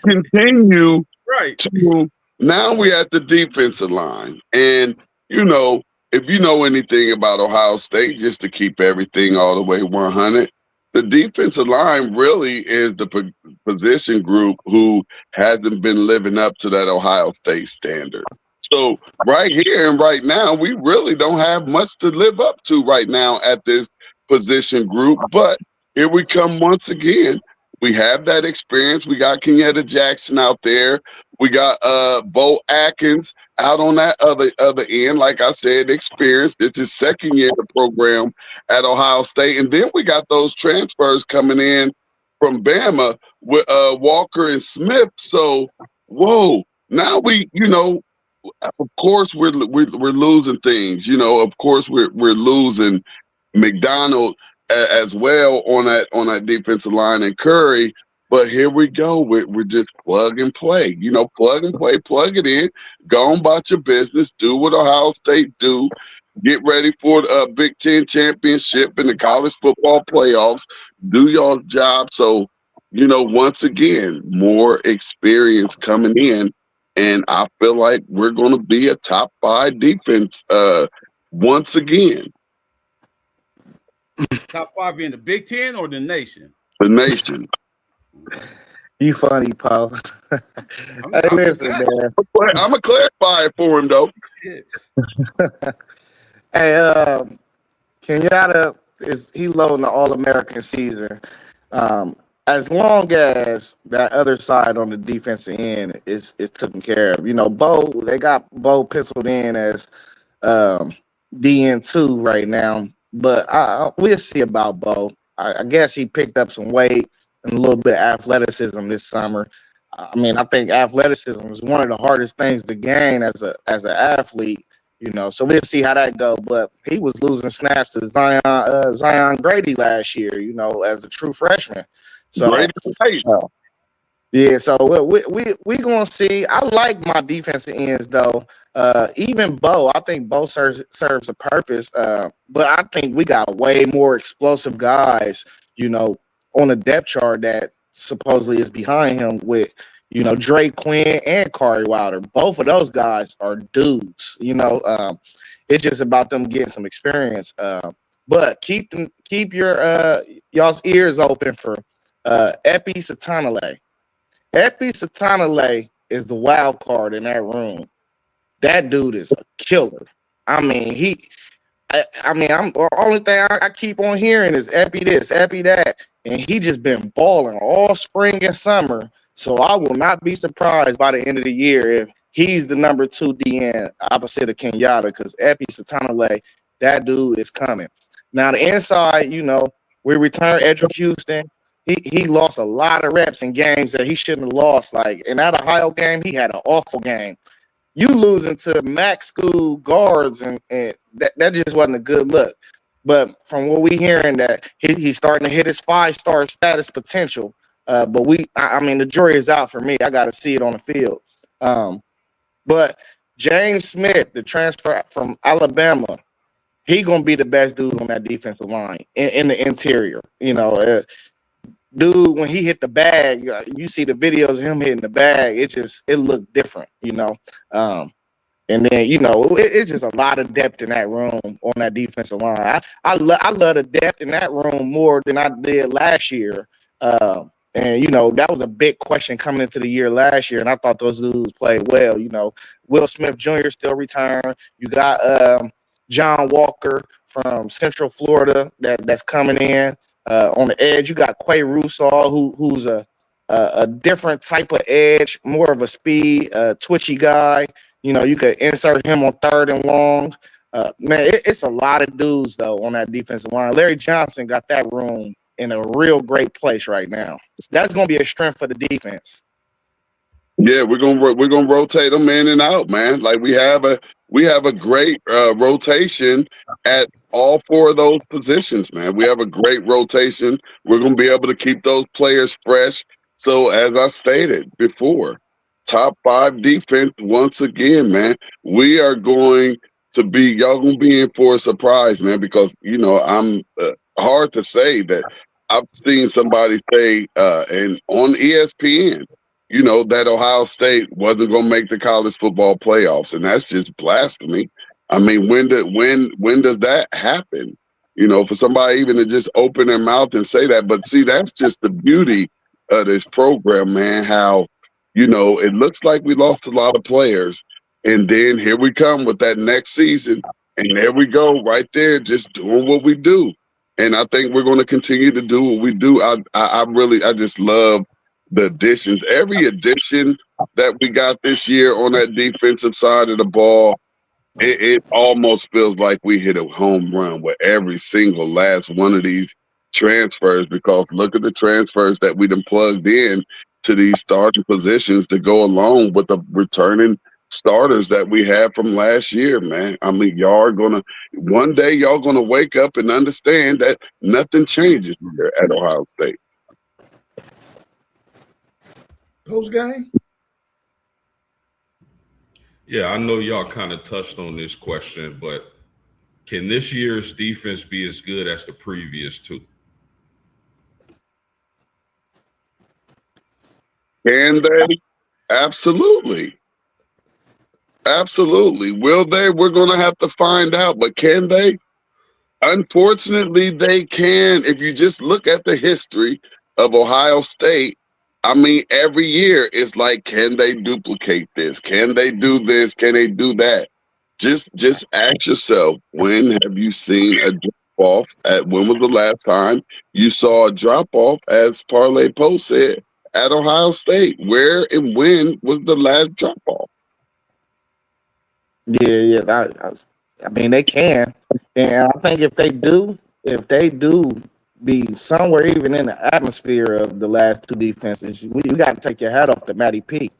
continue to, now we're at the defensive line. And, if you know anything about Ohio State, just to keep everything all the way 100, the defensive line really is the position group who hasn't been living up to that Ohio State standard. So right here and right now, we really don't have much to live up to right now at this position group. But here we come once again. We have that experience. We got Kenyatta Jackson out there. We got Bo Atkins out on that other end. Like I said, experience. This is second year of the program at Ohio State. And then we got those transfers coming in from Bama with Walker and Smith. So, whoa, now we, of course we're losing things. Of course we're losing McDonald as well on that defensive line and Curry. But here we go. We're just plug and play. Plug and play, plug it in, go on about your business, do what Ohio State do, get ready for the Big Ten championship and the college football playoffs, do your job. So, once again, more experience coming in. And I feel like we're going to be a top 5 defense once again. Top 5 in the Big Ten or the nation? The nation. You funny, Paul. Hey, listen, man. I'm going to clarify it for him, though. Hey, Kenyatta he loading the All-American season. As long as that other side on the defensive end is taken care of. Bo, they got Bo penciled in as DN2 right now, but we'll see about Bo. I guess he picked up some weight and a little bit of athleticism this summer. I think athleticism is one of the hardest things to gain as an athlete. So we'll see how that go. But he was losing snaps to Zion Grady last year, as a true freshman. So yeah, so we gonna see. I like my defensive ends though. Even Bo, I think Bo serves a purpose. But I think we got way more explosive guys, on the depth chart that supposedly is behind him with, Drake Quinn and Kari Wilder. Both of those guys are dudes. It's just about them getting some experience. But keep your y'all's ears open for Epi Satanale. Epi Satanale is the wild card in that room. That dude is a killer. I'm the only thing I keep on hearing is Epi this, Epi that, and he just been balling all spring and summer. So I will not be surprised by the end of the year if he's the number 2 DN opposite of Kenyatta, because Epi Satanale, that dude is coming. Now the inside, we return Edric Houston. He lost a lot of reps in games that he shouldn't have lost. Like in that Ohio game, he had an awful game. You losing to Mac school guards, and that just wasn't a good look. But from what we hearing, that he's starting to hit his 5-star status potential. But the jury is out for me. I got to see it on the field. But James Smith, the transfer from Alabama, he gonna be the best dude on that defensive line in the interior. Dude, when he hit the bag, you see the videos of him hitting the bag. It looked different, And then it's just a lot of depth in that room on that defensive line. I love the depth in that room more than I did last year. And that was a big question coming into the year last year, and I thought those dudes played well. Will Smith Jr. still returned. You got John Walker from Central Florida that's coming in. On the edge, you got Quay Russaw, who's a different type of edge, more of a speed, twitchy guy. You could insert him on 3rd and long. It's a lot of dudes though on that defensive line. Larry Johnson got that room in a real great place right now. That's going to be a strength for the defense. Yeah, we're gonna rotate them in and out, man. Like we have a great rotation at all 4 of those positions, man. We have a great rotation. We're going to be able to keep those players fresh. So as I stated before, top 5 defense once again, man. We are going to be, y'all going to be in for a surprise, man, because, I'm hard to say that I've seen somebody say and on ESPN, that Ohio State wasn't going to make the college football playoffs, and that's just blasphemy. When does that happen? For somebody even to just open their mouth and say that. But see, that's just the beauty of this program, man. How, it looks like we lost a lot of players, and then here we come with that next season, and there we go right there, just doing what we do. And I think we're going to continue to do what we do. I just love the additions. Every addition that we got this year on that defensive side of the ball, it almost feels like we hit a home run with every single last one of these transfers, because look at the transfers that we done plugged in to these starting positions to go along with the returning starters that we had from last year, man. I mean, one day y'all gonna wake up and understand that nothing changes here at Ohio State. Post game. Yeah, I know y'all kind of touched on this question, but can this year's defense be as good as the previous two? Can they? Absolutely. Absolutely. Will they? We're going to have to find out. But can they? Unfortunately, they can. If you just look at the history of Ohio State, I mean, every year it's like, can they duplicate this? Can they do this? Can they do that? Just ask yourself, when have you seen a drop off? When was the last time you saw a drop off, as Parlay Post said, at Ohio State? Where and when was the last drop off? Yeah. I mean, they can, and I think if they do be somewhere even in the atmosphere of the last two defenses, you got to take your hat off to Matty P.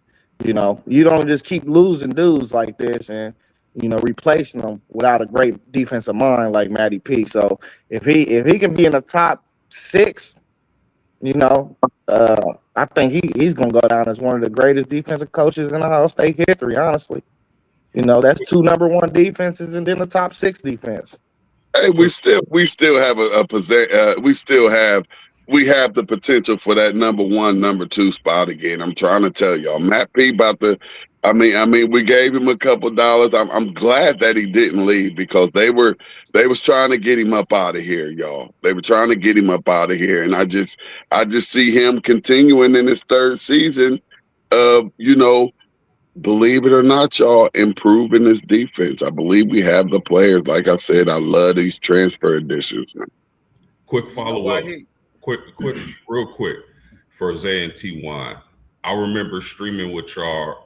You know, you don't just keep losing dudes like this and, you know, replacing them without a great defensive mind like Matty P. So if he can be in the top 6, you know, I think he's gonna go down as one of the greatest defensive coaches in Ohio State history. Honestly, you know, that's 2 number 1 defenses and then the top 6 defense. Hey, we still have we have the potential for that number 1, number 2 spot again. I'm trying to tell y'all, Matt P about the. I mean, we gave him a couple dollars. I'm glad that he didn't leave, because they was trying to get him up out of here, y'all. They were trying to get him up out of here, and I just see him continuing in his 3rd season of, you know, believe it or not, y'all, improving this defense. I believe we have the players. Like I said, I love these transfer additions, man. Quick follow-up. Real quick for Zay and T1. I remember streaming with y'all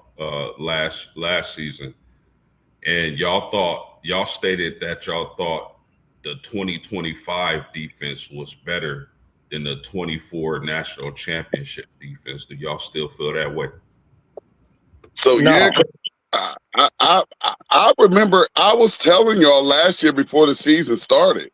last season, and y'all stated that y'all thought the 2025 defense was better than the 24 national championship defense. Do y'all still feel that way? So No. yeah, I remember I was telling y'all last year before the season started,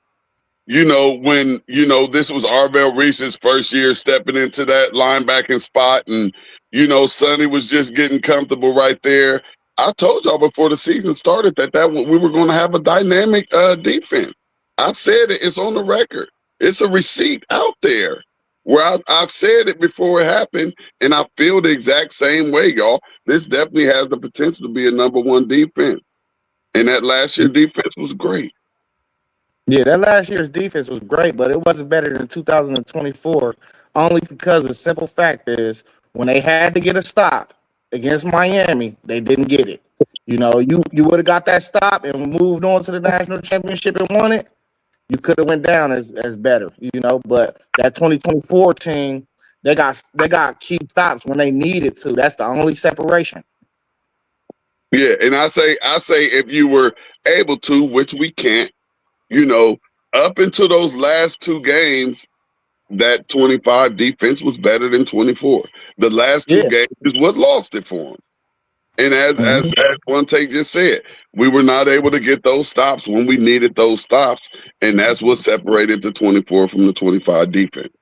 you know, when, you know, this was Arvell Reese's first year stepping into that linebacking spot, and, you know, Sonny was just getting comfortable right there. I told y'all before the season started that we were going to have a dynamic defense. I said it. It's on the record. It's a receipt out there where I said it before it happened, and I feel the exact same way, y'all. This definitely has the potential to be a number 1 defense. And that last year defense was great. Yeah, that last year's defense was great, but it wasn't better than 2024, only because the simple fact is when they had to get a stop against Miami, they didn't get it. You know, you would have got that stop and moved on to the national championship and won it, you could have went down as better, you know. But that 2024 team, they got key stops when they needed to. That's the only separation. Yeah, and I say if you were able to, which we can't, you know, up into those last 2 games, that 25 defense was better than 24. The last 2 games is what lost it for them. And as One Take just said, we were not able to get those stops when we needed those stops, and that's what separated the 24 from the 25 defense.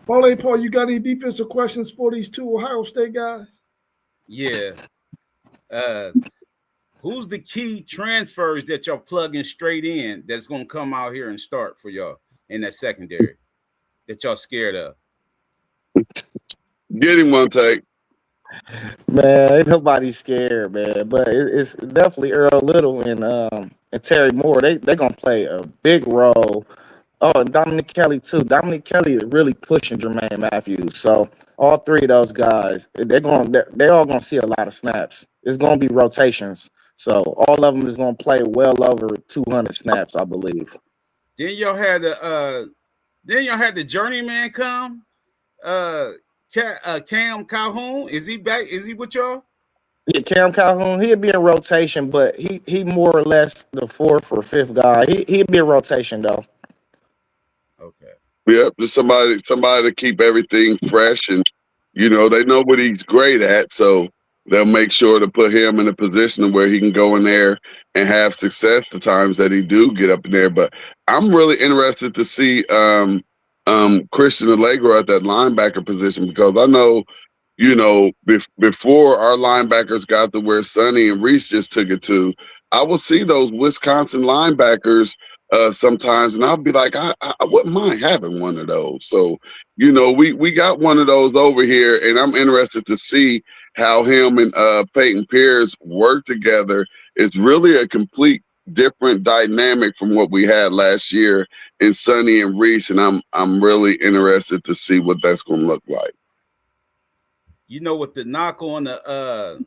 Paul, you got any defensive questions for these 2 Ohio State guys? Yeah. Who's the key transfers that y'all plugging straight in that's going to come out here and start for y'all in that secondary that y'all scared of? Get him, One Take. Man, ain't nobody scared, man. But it's definitely Earl Little and Terry Moore. They gonna play a big role. Oh, and Dominic Kelly too. Dominic Kelly is really pushing Jermaine Matthews. So all 3 of those guys, they're all gonna see a lot of snaps. It's gonna be rotations So all of them is going to play well over 200 snaps, I believe. Then y'all had the journeyman come. Cam Calhoun, is he back? Is he with y'all? Yeah, Cam Calhoun, he'll be in rotation, but he more or less the fourth or fifth guy. He'll be in rotation though. Okay. Yep, just somebody to keep everything fresh, and they know what he's great at, so they'll make sure to put him in a position where he can go in there and have success the times that he do get up in there. But I'm really interested to see Christian Allegro at that linebacker position, because I know, before our linebackers got to where Sonny and Reese just took it to, I will see those Wisconsin linebackers sometimes, and I'll be like, I wouldn't mind having one of those. So, we got one of those over here, and I'm interested to see how him and Peyton Pierce work together. It's really a complete different dynamic from what we had last year in Sonny and Reese, and I'm really interested to see what that's going to look like. You know what the knock on the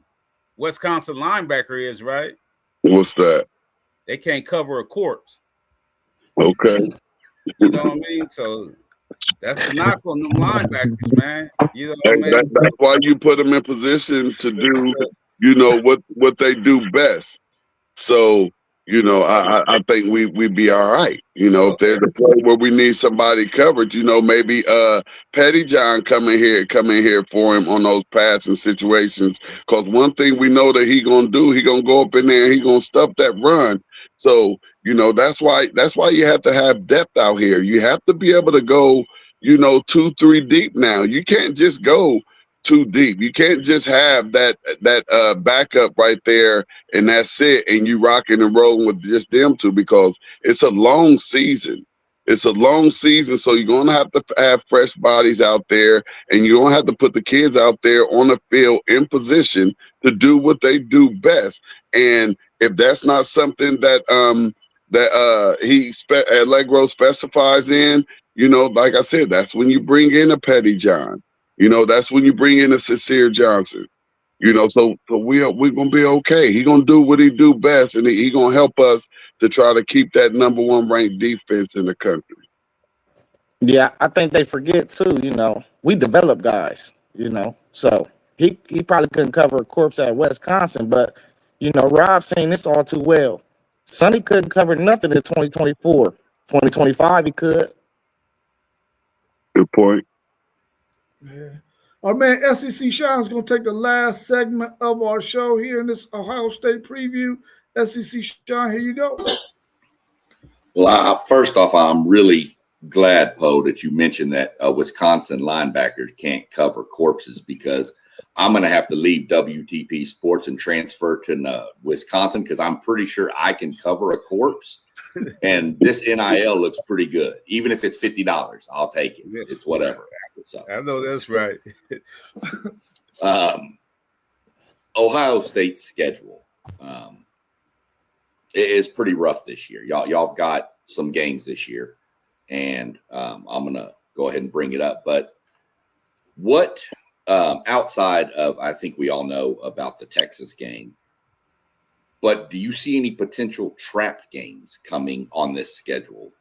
Wisconsin linebacker is, right? What's that? They can't cover a corpse. Okay. You know what I mean? So that's the knock on them linebackers, man. You know what I mean? That's why you put them in position to do, what they do best. So, I think we'd be all right. If there's a play where we need somebody covered, maybe Petty John come in here for him on those passing situations. Because one thing we know that he gonna do, he gonna go up in there and he gonna stuff that run. So, that's why you have to have depth out here. You have to be able to go, 2-3 deep now. You can't just go too deep. You can't just have that backup right there and that's it, and you rocking and rolling with just them two, because it's a long season. It's a long season, so you're gonna have to have fresh bodies out there, and you're gonna have to put the kids out there on the field in position to do what they do best. And if that's not something that Allegro specifies in, like I said, that's when you bring in a Petty John. That's when you bring in a Sincere Johnson. So we're gonna be okay. He gonna do what he do best, and he gonna help us to try to keep that number 1 ranked defense in the country. Yeah, I think they forget too. We develop guys. So he probably couldn't cover a corpse at Wisconsin, but Rob's seen this all too well. Sonny couldn't cover nothing in 2024. 2025 he could. Good point. Yeah. Our man SEC Sean is going to take the last segment of our show here in this Ohio State preview. SEC Sean, here you go. Well, first off, I'm really glad, Poe, that you mentioned that Wisconsin linebackers can't cover corpses, because I'm going to have to leave WTP Sports and transfer to Wisconsin, because I'm pretty sure I can cover a corpse. And this NIL looks pretty good. Even if it's $50, I'll take it. It's whatever. So I know that's right. Ohio State's schedule is pretty rough this year. Y'all have got some games this year, and I'm gonna go ahead and bring it up. But what outside of, I think we all know about the Texas game, but do you see any potential trap games coming on this schedule?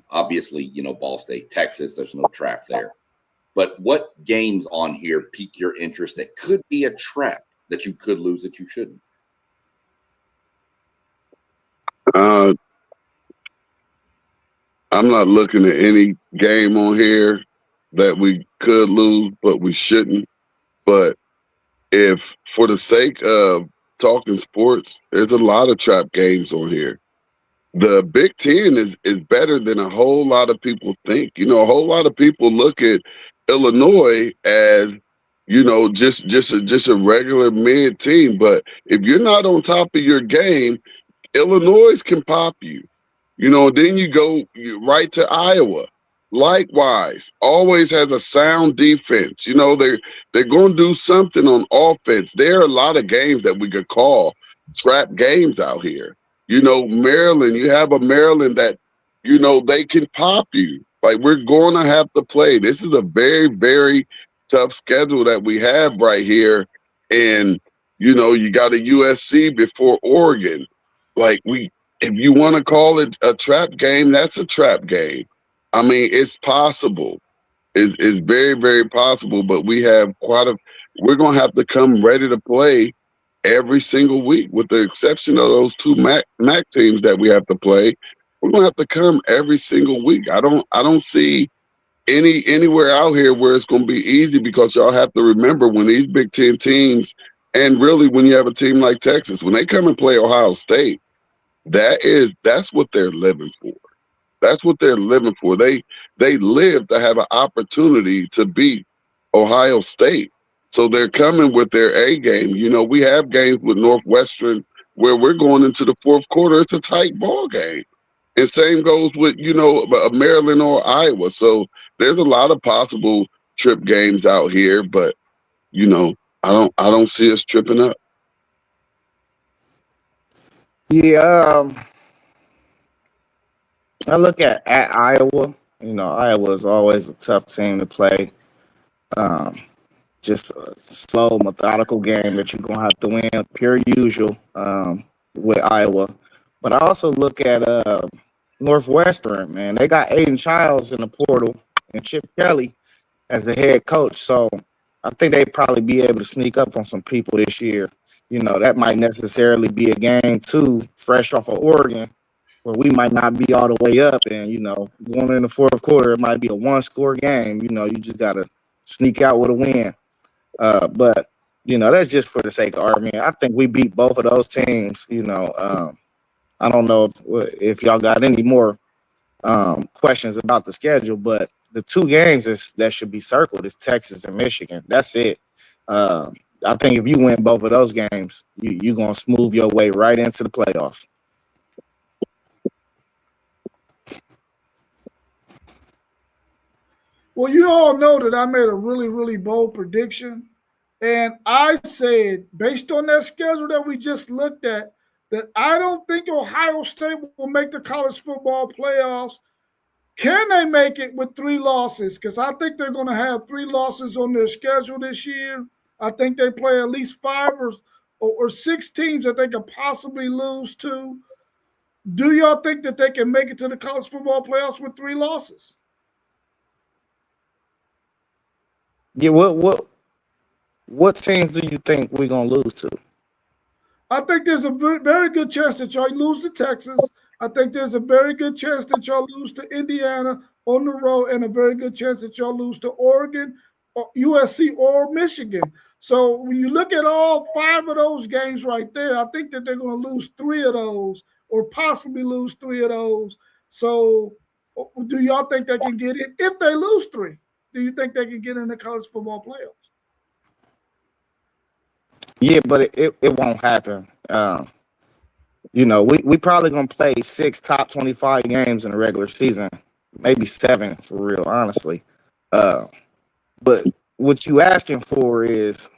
Obviously, Ball State, Texas, there's no trap there. But what games on here pique your interest that could be a trap that you could lose that you shouldn't? I'm not looking at any game on here that we could lose, but we shouldn't. But if, for the sake of talking sports, there's a lot of trap games on here. The Big Ten is better than a whole lot of people think. A whole lot of people look at Illinois as, just a regular mid team. But if you're not on top of your game, Illinois can pop you. Then you go right to Iowa. Likewise, always has a sound defense. They're going to do something on offense. There are a lot of games that we could call trap games out here. Maryland, you have a Maryland that, they can pop you. Like, we're going to have to play. This is a very, very tough schedule that we have right here. And, You know, you got a USC before Oregon. Like if you want to call it a trap game, that's a trap game. I mean, it's possible. It's very, very possible. But we're going to have to come ready to play every single week, with the exception of those two MAC teams that we have to play. We're going to have to come every single week. I don't see anywhere out here where it's going to be easy, because y'all have to remember, when these Big Ten teams, and really when you have a team like Texas, when they come and play Ohio State, that's what they're living for. That's what they're living for. They live to have an opportunity to beat Ohio State. So they're coming with their A game. You know, we have games with Northwestern where we're going into the fourth quarter. It's a tight ball game. And same goes with, you know, Maryland or Iowa. So there's a lot of possible trip games out here, but, you know, I don't see us tripping up. Yeah, I look at Iowa. You know, Iowa is always a tough team to play. Just a slow, methodical game that you're going to have to win, pure usual, with Iowa. But I also look at Northwestern, man. They got Aiden Childs in the portal and Chip Kelly as the head coach. So I think they'd probably be able to sneak up on some people this year. You know, that might necessarily be a game, too, fresh off of Oregon, where we might not be all the way up. And, you know, going in the fourth quarter, it might be a one-score game. You know, you just got to sneak out with a win. But, you know, that's just for the sake of argument. I think we beat both of those teams. You know, I don't know if y'all got any more questions about the schedule, but the two games that should be circled is Texas and Michigan. That's it. I think if you win both of those games, you're going to smooth your way right into the playoffs. Well, you all know that I made a really, really bold prediction. And I said, based on that schedule that we just looked at, that I don't think Ohio State will make the college football playoffs. Can they make it with 3 losses? Because I think they're going to have 3 losses on their schedule this year. I think they play at least 5 or 6 teams that they could possibly lose to. Do y'all think that they can make it to the college football playoffs with 3 losses? Yeah, what teams do you think we're going to lose to? I think there's a very good chance that y'all lose to Texas. I think there's a very good chance that y'all lose to Indiana on the road, and a very good chance that y'all lose to Oregon, or USC, or Michigan. So when you look at all 5 of those games right there, I think that they're going to lose 3 of those, or possibly lose 3 of those. So do y'all think they can get in? If they lose 3, do you think they can get in the college football playoffs? Yeah, but it won't happen. You know, we probably going to play 6 top 25 games in the regular season, maybe 7 for real, honestly. But what you asking for is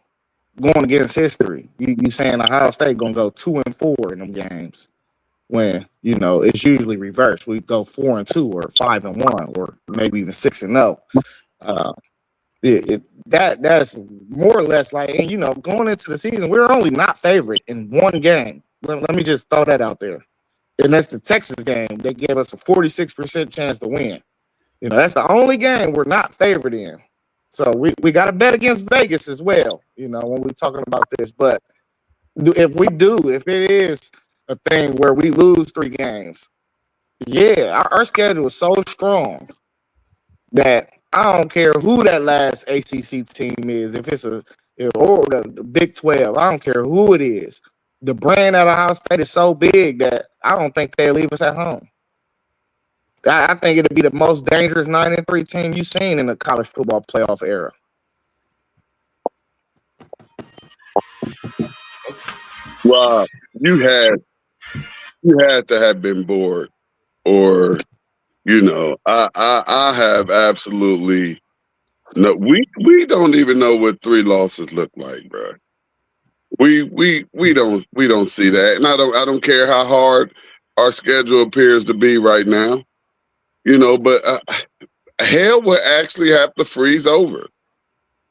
going against history. You saying Ohio State going to go 2-4 in them games, when, you know, it's usually reversed. We go 4-2 or 5-1 or maybe even 6-0. That's more or less like, and, you know, going into the season, we're only not favorite in 1 game. Let me just throw that out there. And that's the Texas game. They gave us a 46% chance to win. You know, that's the only game we're not favored in. So we got to bet against Vegas as well, you know, when we're talking about this. But if it is a thing where we lose 3 games, yeah, our schedule is so strong that I don't care who that last ACC team is, if it's or the Big 12, I don't care who it is. The brand at Ohio State is so big that I don't think they'll leave us at home. I think it'll be the most dangerous 9-3 team you've seen in the college football playoff era. Wow, you had to have been bored, or, you know, I have absolutely no. We don't even know what 3 losses look like, bro. We don't see that, and I don't care how hard our schedule appears to be right now, you know. But hell would actually have to freeze over.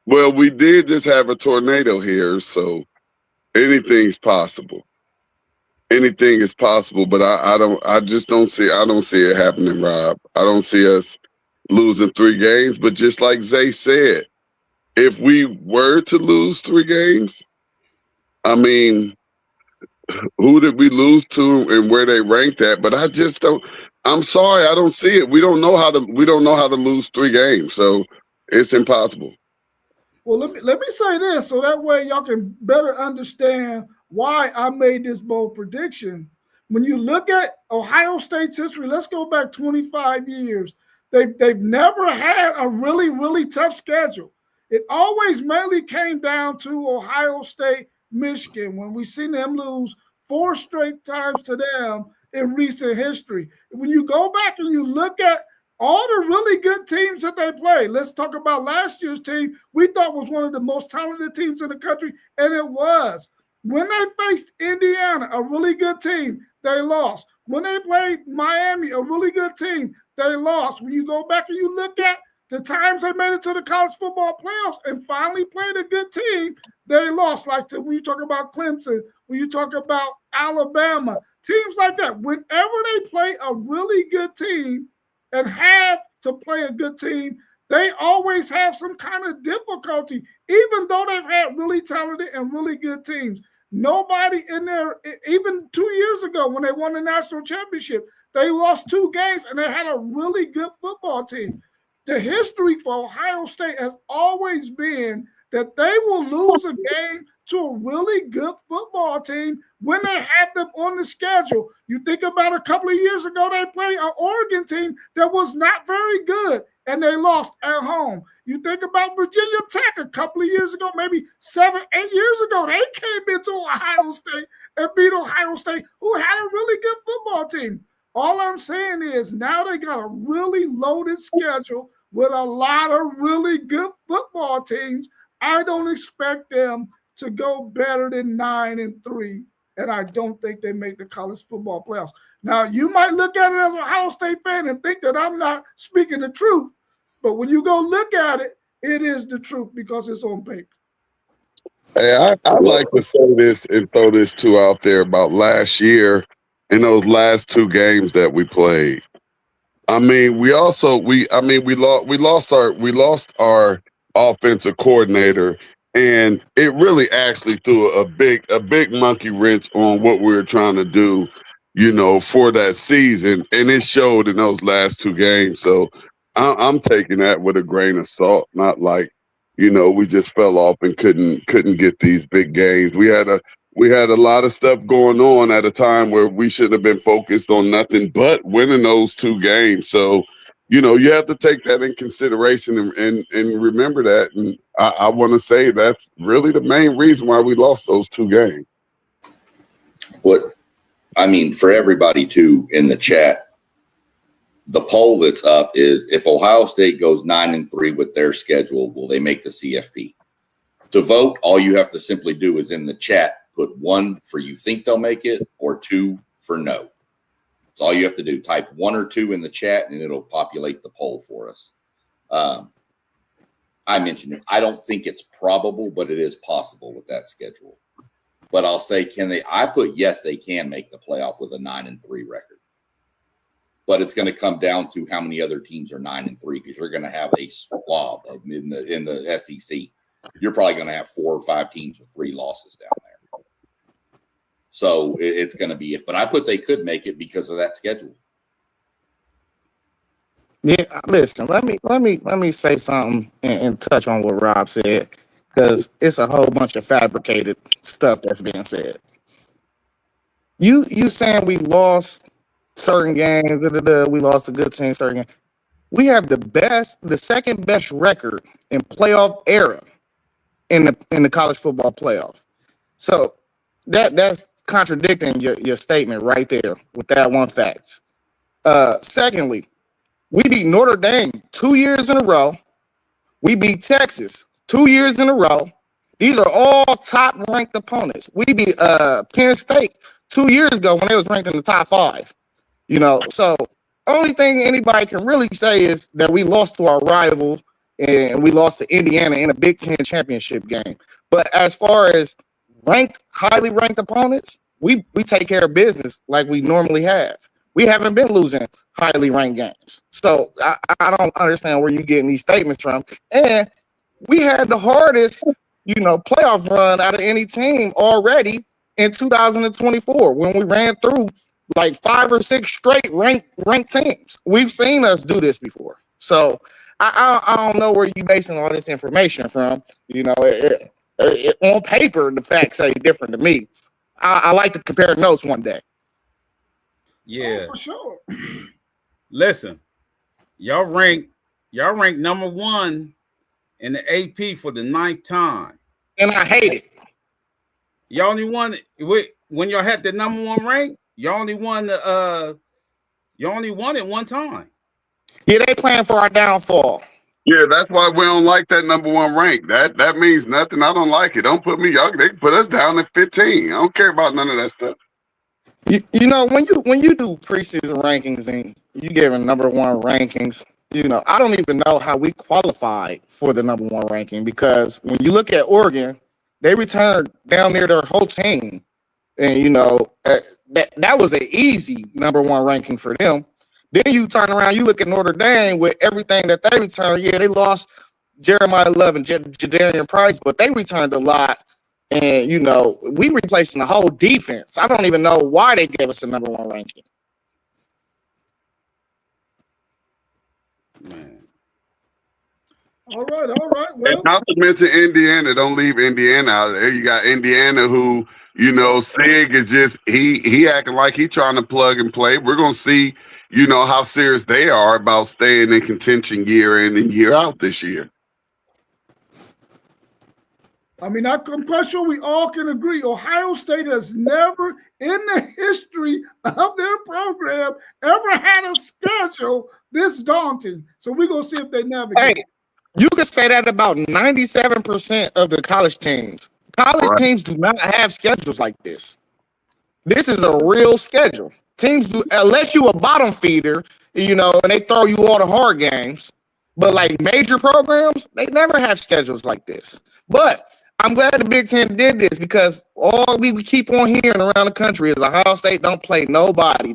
Well, we did just have a tornado here, so anything's possible. Anything is possible, but I just don't see it happening, Rob. I don't see us losing 3 games. But just like Zay said, if we were to lose 3 games, I mean, who did we lose to and where they ranked at? But I just don't. I'm sorry, I don't see it. We don't know how to lose 3 games, so it's impossible. Well, let me say this so that way y'all can better understand why I made this bold prediction. When you look at Ohio State's history, let's go back 25 years. They've never had a really, really tough schedule. It always mainly came down to Ohio State, Michigan, when we seen them lose 4 straight times to them in recent history. When you go back and you look at all the really good teams that they played, let's talk about last year's team. We thought was one of the most talented teams in the country, and it was. When they faced Indiana, a really good team, they lost. When they played Miami, a really good team, they lost. When you go back and you look at the times they made it to the college football playoffs and finally played a good team, they lost. Like when you talk about Clemson, when you talk about Alabama, teams like that, whenever they play a really good team and have to play a good team, they always have some kind of difficulty, even though they've had really talented and really good teams. Nobody in there, even 2 years ago when they won the national championship, they lost 2 games and they had a really good football team. The history for Ohio State has always been that they will lose a game to a really good football team when they have them on the schedule. You think about a couple of years ago, they played an Oregon team that was not very good, and they lost at home. You think about Virginia Tech a couple of years ago, maybe 7, 8 years ago, they came into Ohio State and beat Ohio State, who had a really good football team. All I'm saying is now they got a really loaded schedule with a lot of really good football teams. I don't expect them to go better than 9-3, and I don't think they make the college football playoffs. Now, you might look at it as a Ohio State fan and think that I'm not speaking the truth, but when you go look at it, it is the truth because it's on paper. Hey, I like to say this and throw this too out there about last year in those last 2 games that we played. I mean, we lost our offensive coordinator, and it really actually threw a big monkey wrench on what we were trying to do, for that season, and it showed in those last 2 games. So I'm taking that with a grain of salt, not like, we just fell off and couldn't get these big games. We had a lot of stuff going on at a time where we should have been focused on nothing but winning those 2 games. So, you have to take that in consideration and remember that. And I want to say that's really the main reason why we lost those 2 games. For everybody too in the chat, the poll that's up is if Ohio State goes 9-3 with their schedule, will they make the CFP? To vote, all you have to simply do is in the chat, put 1 for you think they'll make it or 2 for no. That's all you have to do. Type 1 or 2 in the chat and it'll populate the poll for us. I mentioned it. I don't think it's probable, but it is possible with that schedule. But I'll say, I put yes, they can make the playoff with a 9-3 record. But it's going to come down to how many other teams are 9-3 because you're going to have a swab in the SEC. You're probably going to have 4 or 5 teams with 3 losses down there. So it's going to be but I put they could make it because of that schedule. Yeah, listen, let me say something and touch on what Rob said, because it's a whole bunch of fabricated stuff that's being said. You saying we lost certain games, we lost a good team, certain games. We have the second best record in playoff era in the college football playoff. So that's contradicting your statement right there with that one fact. Secondly, we beat Notre Dame 2 years in a row. We beat Texas 2 years in a row. These are all top-ranked opponents. We beat Penn State 2 years ago when they was ranked in the top 5. So only thing anybody can really say is that we lost to our rivals and we lost to Indiana in a Big Ten championship game. But as far as highly ranked opponents, we take care of business like we normally have. We haven't been losing highly ranked games. So I don't understand where you're getting these statements from. And we had the hardest, playoff run out of any team already in 2024 when we ran through like 5 or 6 straight ranked teams. We've seen us do this before. So I don't know where you're basing all this information from. On paper, the facts say different to me. I like to compare notes one day. Yeah, for sure. Listen, y'all rank number 1 in the AP for the 9th time, and I hate it. Y'all only won when y'all had the number 1 rank. Y'all only won it one time. Yeah, they playing for our downfall. Yeah, that's why we don't like that number 1 rank. That means nothing. I don't like it. Don't put me. They can put us down at 15. I don't care about none of that stuff. When you do preseason rankings and you giving number 1 rankings, I don't even know how we qualified for the number 1 ranking, because when you look at Oregon, they returned down near their whole team, and that was an easy number 1 ranking for them. Then you turn around, you look at Notre Dame with everything that they returned. Yeah, they lost Jeremiah Love and Jadarian Price, but they returned a lot. And, we replacing the whole defense. I don't even know why they gave us the number 1 ranking. Man. All right. Well, and not to mention Indiana. Don't leave Indiana out of there. You got Indiana who, Sig is just he acting like he trying to plug and play. We're gonna see, how serious they are about staying in contention year in and year out this year. I mean, I'm quite sure we all can agree Ohio State has never in the history of their program ever had a schedule this daunting. So we're going to see if they navigate. Hey, you can say that about 97% of the college teams. College teams do not have schedules like this. This is a real schedule. Teams do, unless you a bottom feeder, and they throw you all the hard games. But like major programs, they never have schedules like this. But I'm glad the Big Ten did this, because all we keep on hearing around the country is Ohio State don't play nobody.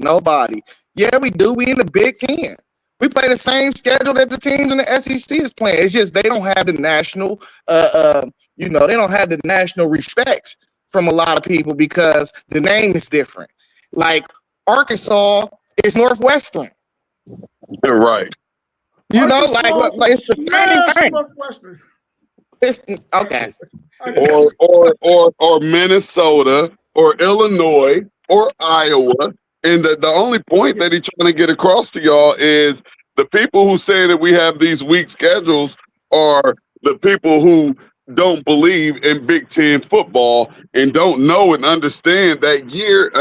Yeah, we do. We in the Big Ten. We play the same schedule that the teams in the SEC is playing. It's just they don't have the national, they don't have the national respect from a lot of people because the name is different. Like Arkansas is Northwestern. You're right. It's the same thing. Northwestern. It's okay. Or Minnesota or Illinois or Iowa. And the only point that he's trying to get across to y'all is the people who say that we have these weak schedules are the people who don't believe in Big Ten football and don't know and understand that year,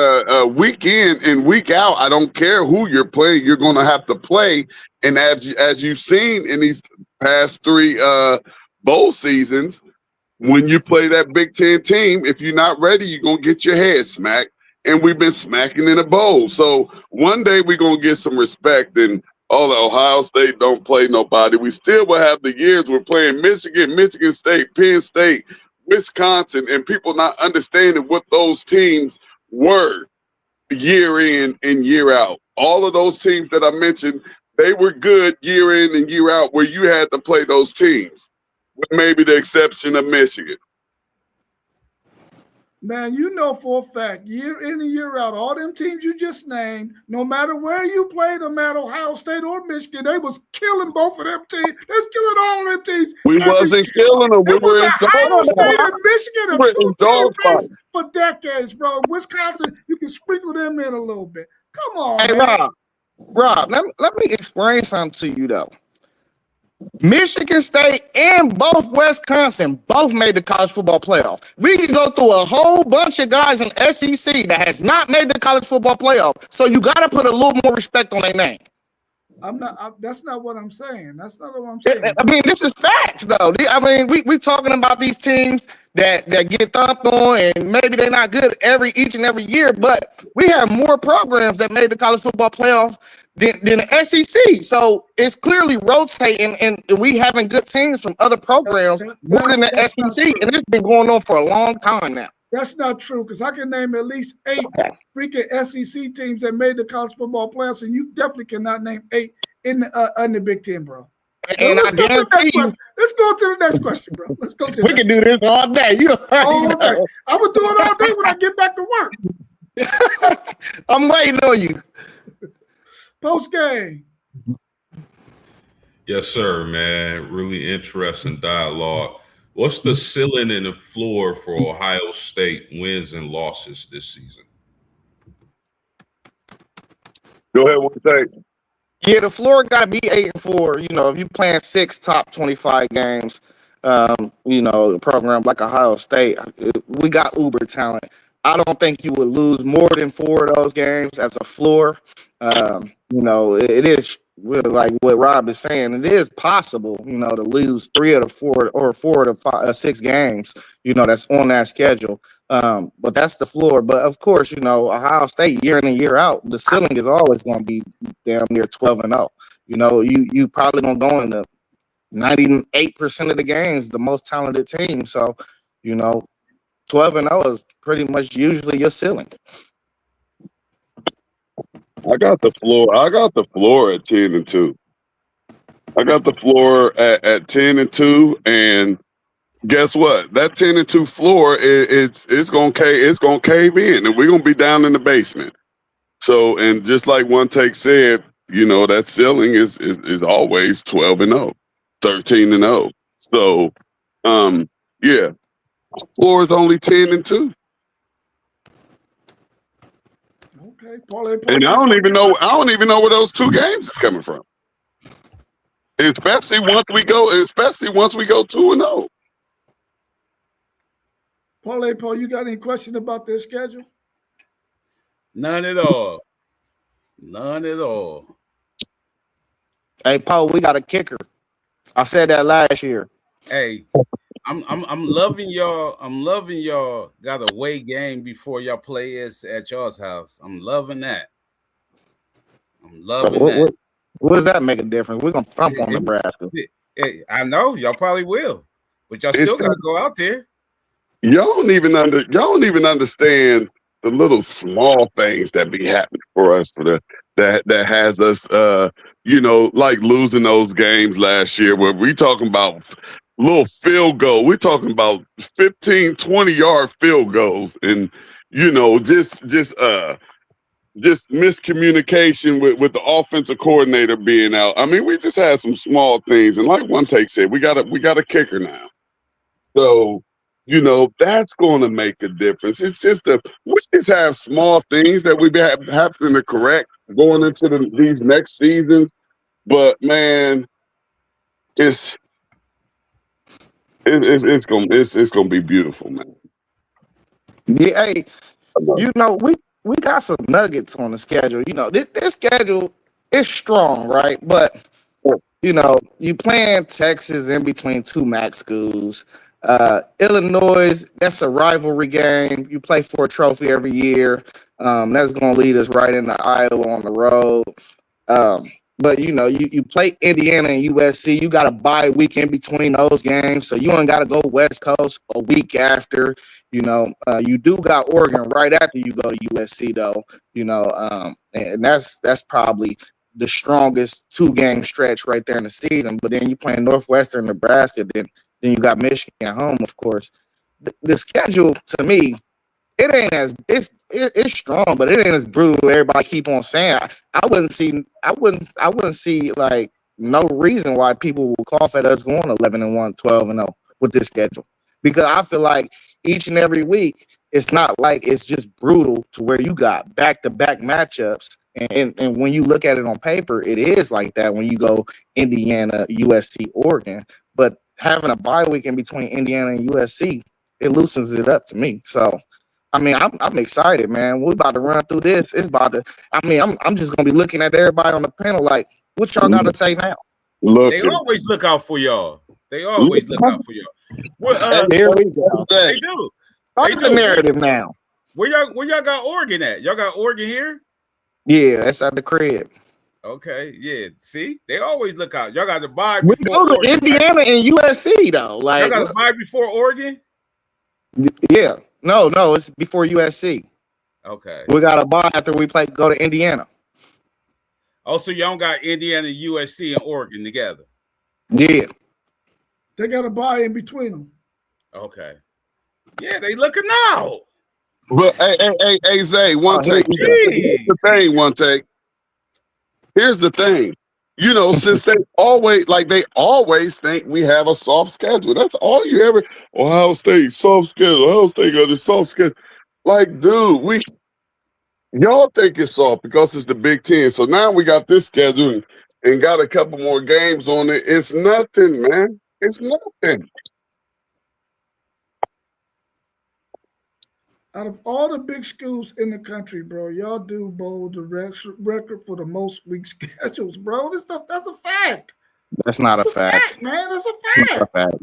week in and week out, I don't care who you're playing, you're going to have to play. And as you've seen in these past 3 bowl seasons, when you play that Big Ten team, if you're not ready, you're going to get your head smacked. And we've been smacking in a bowl. So one day we're going to get some respect. And all the Ohio State don't play nobody. We still will have the years we're playing Michigan, Michigan State, Penn State, Wisconsin, and people not understanding what those teams were year in and year out. All of those teams that I mentioned, they were good year in and year out where you had to play those teams, with maybe the exception of Michigan. Man, for a fact, year in and year out, all them teams you just named, no matter where you played them at, Ohio State or Michigan, they was killing both of them teams. They was killing all of them teams. We wasn't killing them. We were in Ohio State and Michigan, a two-team race for decades, bro. Wisconsin, you can sprinkle them in a little bit. Come on, hey, man. Rob, let me explain something to you, though. Michigan State and both Wisconsin both made the college football playoff. We can go through a whole bunch of guys in SEC that has not made the college football playoff. So you got to put a little more respect on their name. That's not what I'm saying. That's not what I'm saying. I mean, this is facts, though. I mean, we talking about these teams that get thumped on, and maybe they're not good each and every year, but we have more programs that made the college football playoff than the SEC. So it's clearly rotating, and we having good teams from other programs more than the SEC, and it's been going on for a long time now. That's not true because I can name at least 8 freaking SEC teams that made the college football playoffs, and you definitely cannot name 8 in the Big Ten, bro. And I guarantee you, let's go to the next question, bro. Let's go to. We can do this all day. You all day. I'm gonna do it all day when I get back to work. I'm waiting on you. Post game. Yes, sir, man. Really interesting dialogue. What's the ceiling and the floor for Ohio State wins and losses this season? Go ahead, one take. Yeah, the floor got to be 8-4. You know, if you're playing 6 top 25 games, you know, a program like Ohio State, we got uber talent. I don't think you would lose more than 4 of those games as a floor. You know, it is really like what Rob is saying. It is possible, you know, to lose 3 of the 4 or 4 of the 6 games, you know, that's on that schedule. But that's the floor. But of course, you know, Ohio State year in and year out, the ceiling is always going to be damn near 12-0. You know, you probably going to go into 98% of the games, the most talented team. So, you know, 12-0 is pretty much usually your ceiling. I got the floor at 10-2. I got the floor at 10-2, and guess what? That 10-2 floor it's gonna cave in, and we're gonna be down in the basement. So, and just like One Take said, you know, that ceiling is always 12-0, 13-0. So, yeah, floor is only 10-2. Okay, Paul. And I don't even know where those 2 games is coming from. Especially once we go 2-0. Paul, you got any question about their schedule? None at all. None at all. Hey, Paul, we got a kicker. I said that last year. Hey, I'm loving y'all. I'm loving y'all got a away game before y'all play us at y'all's house. I'm loving that. I'm loving that. What does that make a difference? We're gonna thump on Nebraska. I know y'all probably will, but y'all still gotta go out there. Y'all don't even understand the little small things that be happening for us that has us you know, like losing those games last year where we talking about little field goal. We're talking about 15, 20-yard field goals, and you know, just miscommunication with the offensive coordinator being out. I mean, we just had some small things, and like One Take said, we got a kicker now. So, you know, that's going to make a difference. It's just we just have small things that we have to correct going into these next seasons. But man, it's gonna be beautiful, man. Yeah, hey, you know, we got some nuggets on the schedule. You know, this schedule is strong, right? But you know, you playing Texas in between 2 MAC schools. Illinois, that's a rivalry game. You play for a trophy every year. That's going to lead us right into Iowa on the road. But, you know, you play Indiana and USC. You got a bye week in between those games. So you ain't got to go West Coast a week after. You know, you do got Oregon right after you go to USC, though. You know, and that's probably the strongest 2-game stretch right there in the season. But then you playing Northwestern, Nebraska, then you got Michigan at home, of course. The schedule, to me, it ain't as it's strong, but it ain't as brutal. Everybody keep on saying. I wouldn't see like no reason why people will cough at us going 11-1, 12-0 with this schedule, because I feel like each and every week it's not like it's just brutal to where you got back-to-back matchups, and when you look at it on paper, it is like that when you go Indiana, USC, Oregon, but having a bye week in between Indiana and USC, it loosens it up to me. So. I mean, I'm excited, man. We're about to run through this. It's about to. I mean, I'm just gonna be looking at everybody on the panel like, what y'all got to say now? They always look out for y'all. They always look out for y'all. Well, there we go. They do. Start the narrative now. Where y'all got Oregon at? Y'all got Oregon here? Yeah, that's at the crib. Okay, yeah. See, they always look out. Y'all got to buy. We go to Oregon, Indiana and USC though. Like, y'all got to buy before Oregon. Yeah. No, it's before USC. Okay. We got a bye after we go to Indiana. Also, y'all got Indiana, USC, and Oregon together. Yeah. They got a bye in between them. Okay. Yeah, they looking out. Well, hey, Zay, one take. Here's the thing, one take. Here's the thing. You know, since they always think we have a soft schedule. That's all you ever. Ohio State soft schedule. Ohio State got a soft schedule. Like, dude, y'all think it's soft because it's the Big Ten. So now we got this schedule and got a couple more games on it. It's nothing, man. It's nothing. Out of all the big schools in the country, bro, y'all do bowl the record for the most week schedules, bro. This stuff, that's a fact. That's not a fact, man. That's a fact.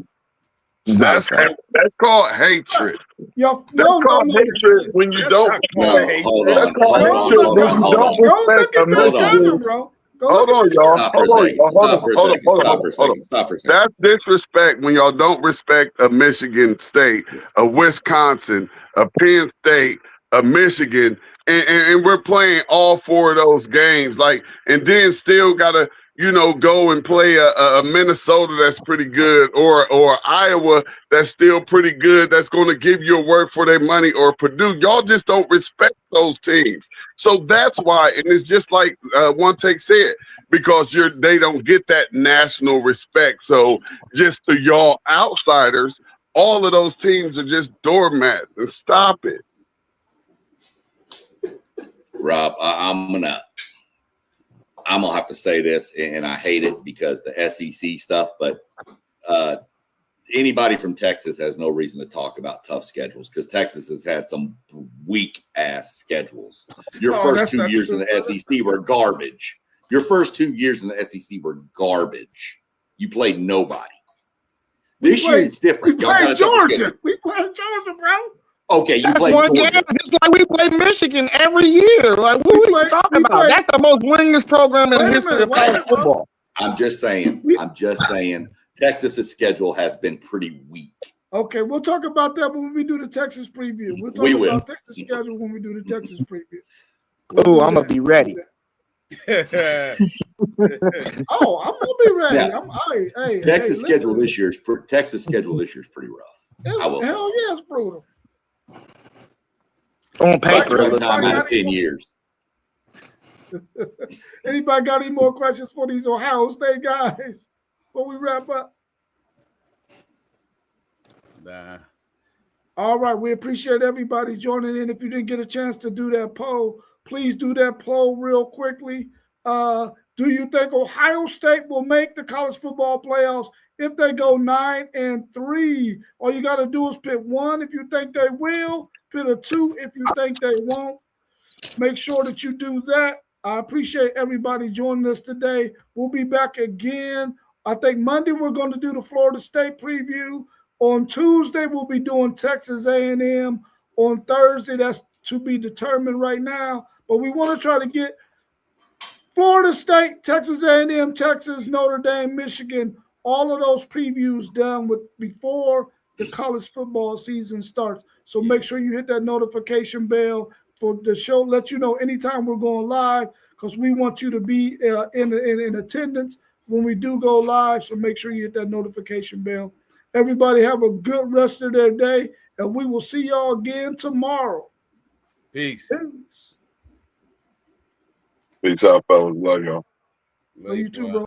That's called hatred. Y'all, that's called hatred when you don't. Hold on. That's called hatred when you don't respect a Michigan. Bro. Hold on, y'all. Stop for a second. That's disrespect when y'all don't respect a Michigan State, a Wisconsin, a Penn State, a Michigan, and we're playing all four of those games, and then still gotta, go and play a Minnesota that's pretty good, or Iowa that's still pretty good, that's going to give you a work for their money, or Purdue. Y'all just don't respect those teams. So that's why, and it's just like One Take said, because they don't get that national respect. So just to y'all outsiders, all of those teams are just doormats, and stop it. Rob, I'm gonna have to say this, and I hate it because the SEC stuff, but anybody from Texas has no reason to talk about tough schedules because Texas has had some weak ass schedules. Your first 2 years in the SEC were garbage. You played nobody. This year it's different. We played Georgia, bro. Okay, that's one game. Just like we play Michigan every year. Like, what are you talking about? That's the most winningest program in the history of college football. I'm just saying. Texas's schedule has been pretty weak. Okay, we'll talk about that when we do the Texas preview. We'll talk about Texas schedule when we do the Texas preview. Oh, I'm gonna be ready. I'm gonna be ready. Yeah. Texas schedule this year is pretty rough. Hell yeah, it's brutal. On paper, time out of 10 years. Anybody got any more questions for these Ohio State guys before we wrap up? Nah. All right, we appreciate everybody joining in. If you didn't get a chance to do that poll, please do that poll real quickly. Do you think Ohio State will make the college football playoffs if they go 9-3? All you got to do is pick one if you think they will, pick a two if you think they won't. Make sure that you do that. I appreciate everybody joining us today. We'll be back again. I think Monday we're going to do the Florida State preview. On Tuesday, we'll be doing Texas A&M. On Thursday, that's to be determined right now. But we want to try to get Florida State, Texas A&M, Texas, Notre Dame, Michigan, all of those previews done before the college football season starts. So make sure you hit that notification bell for the show. Let you know anytime we're going live because we want you to be in attendance when we do go live. So make sure you hit that notification bell. Everybody have a good rest of their day, and we will see y'all again tomorrow. Peace. Peace out, fellas. Love y'all. Love you too, bro.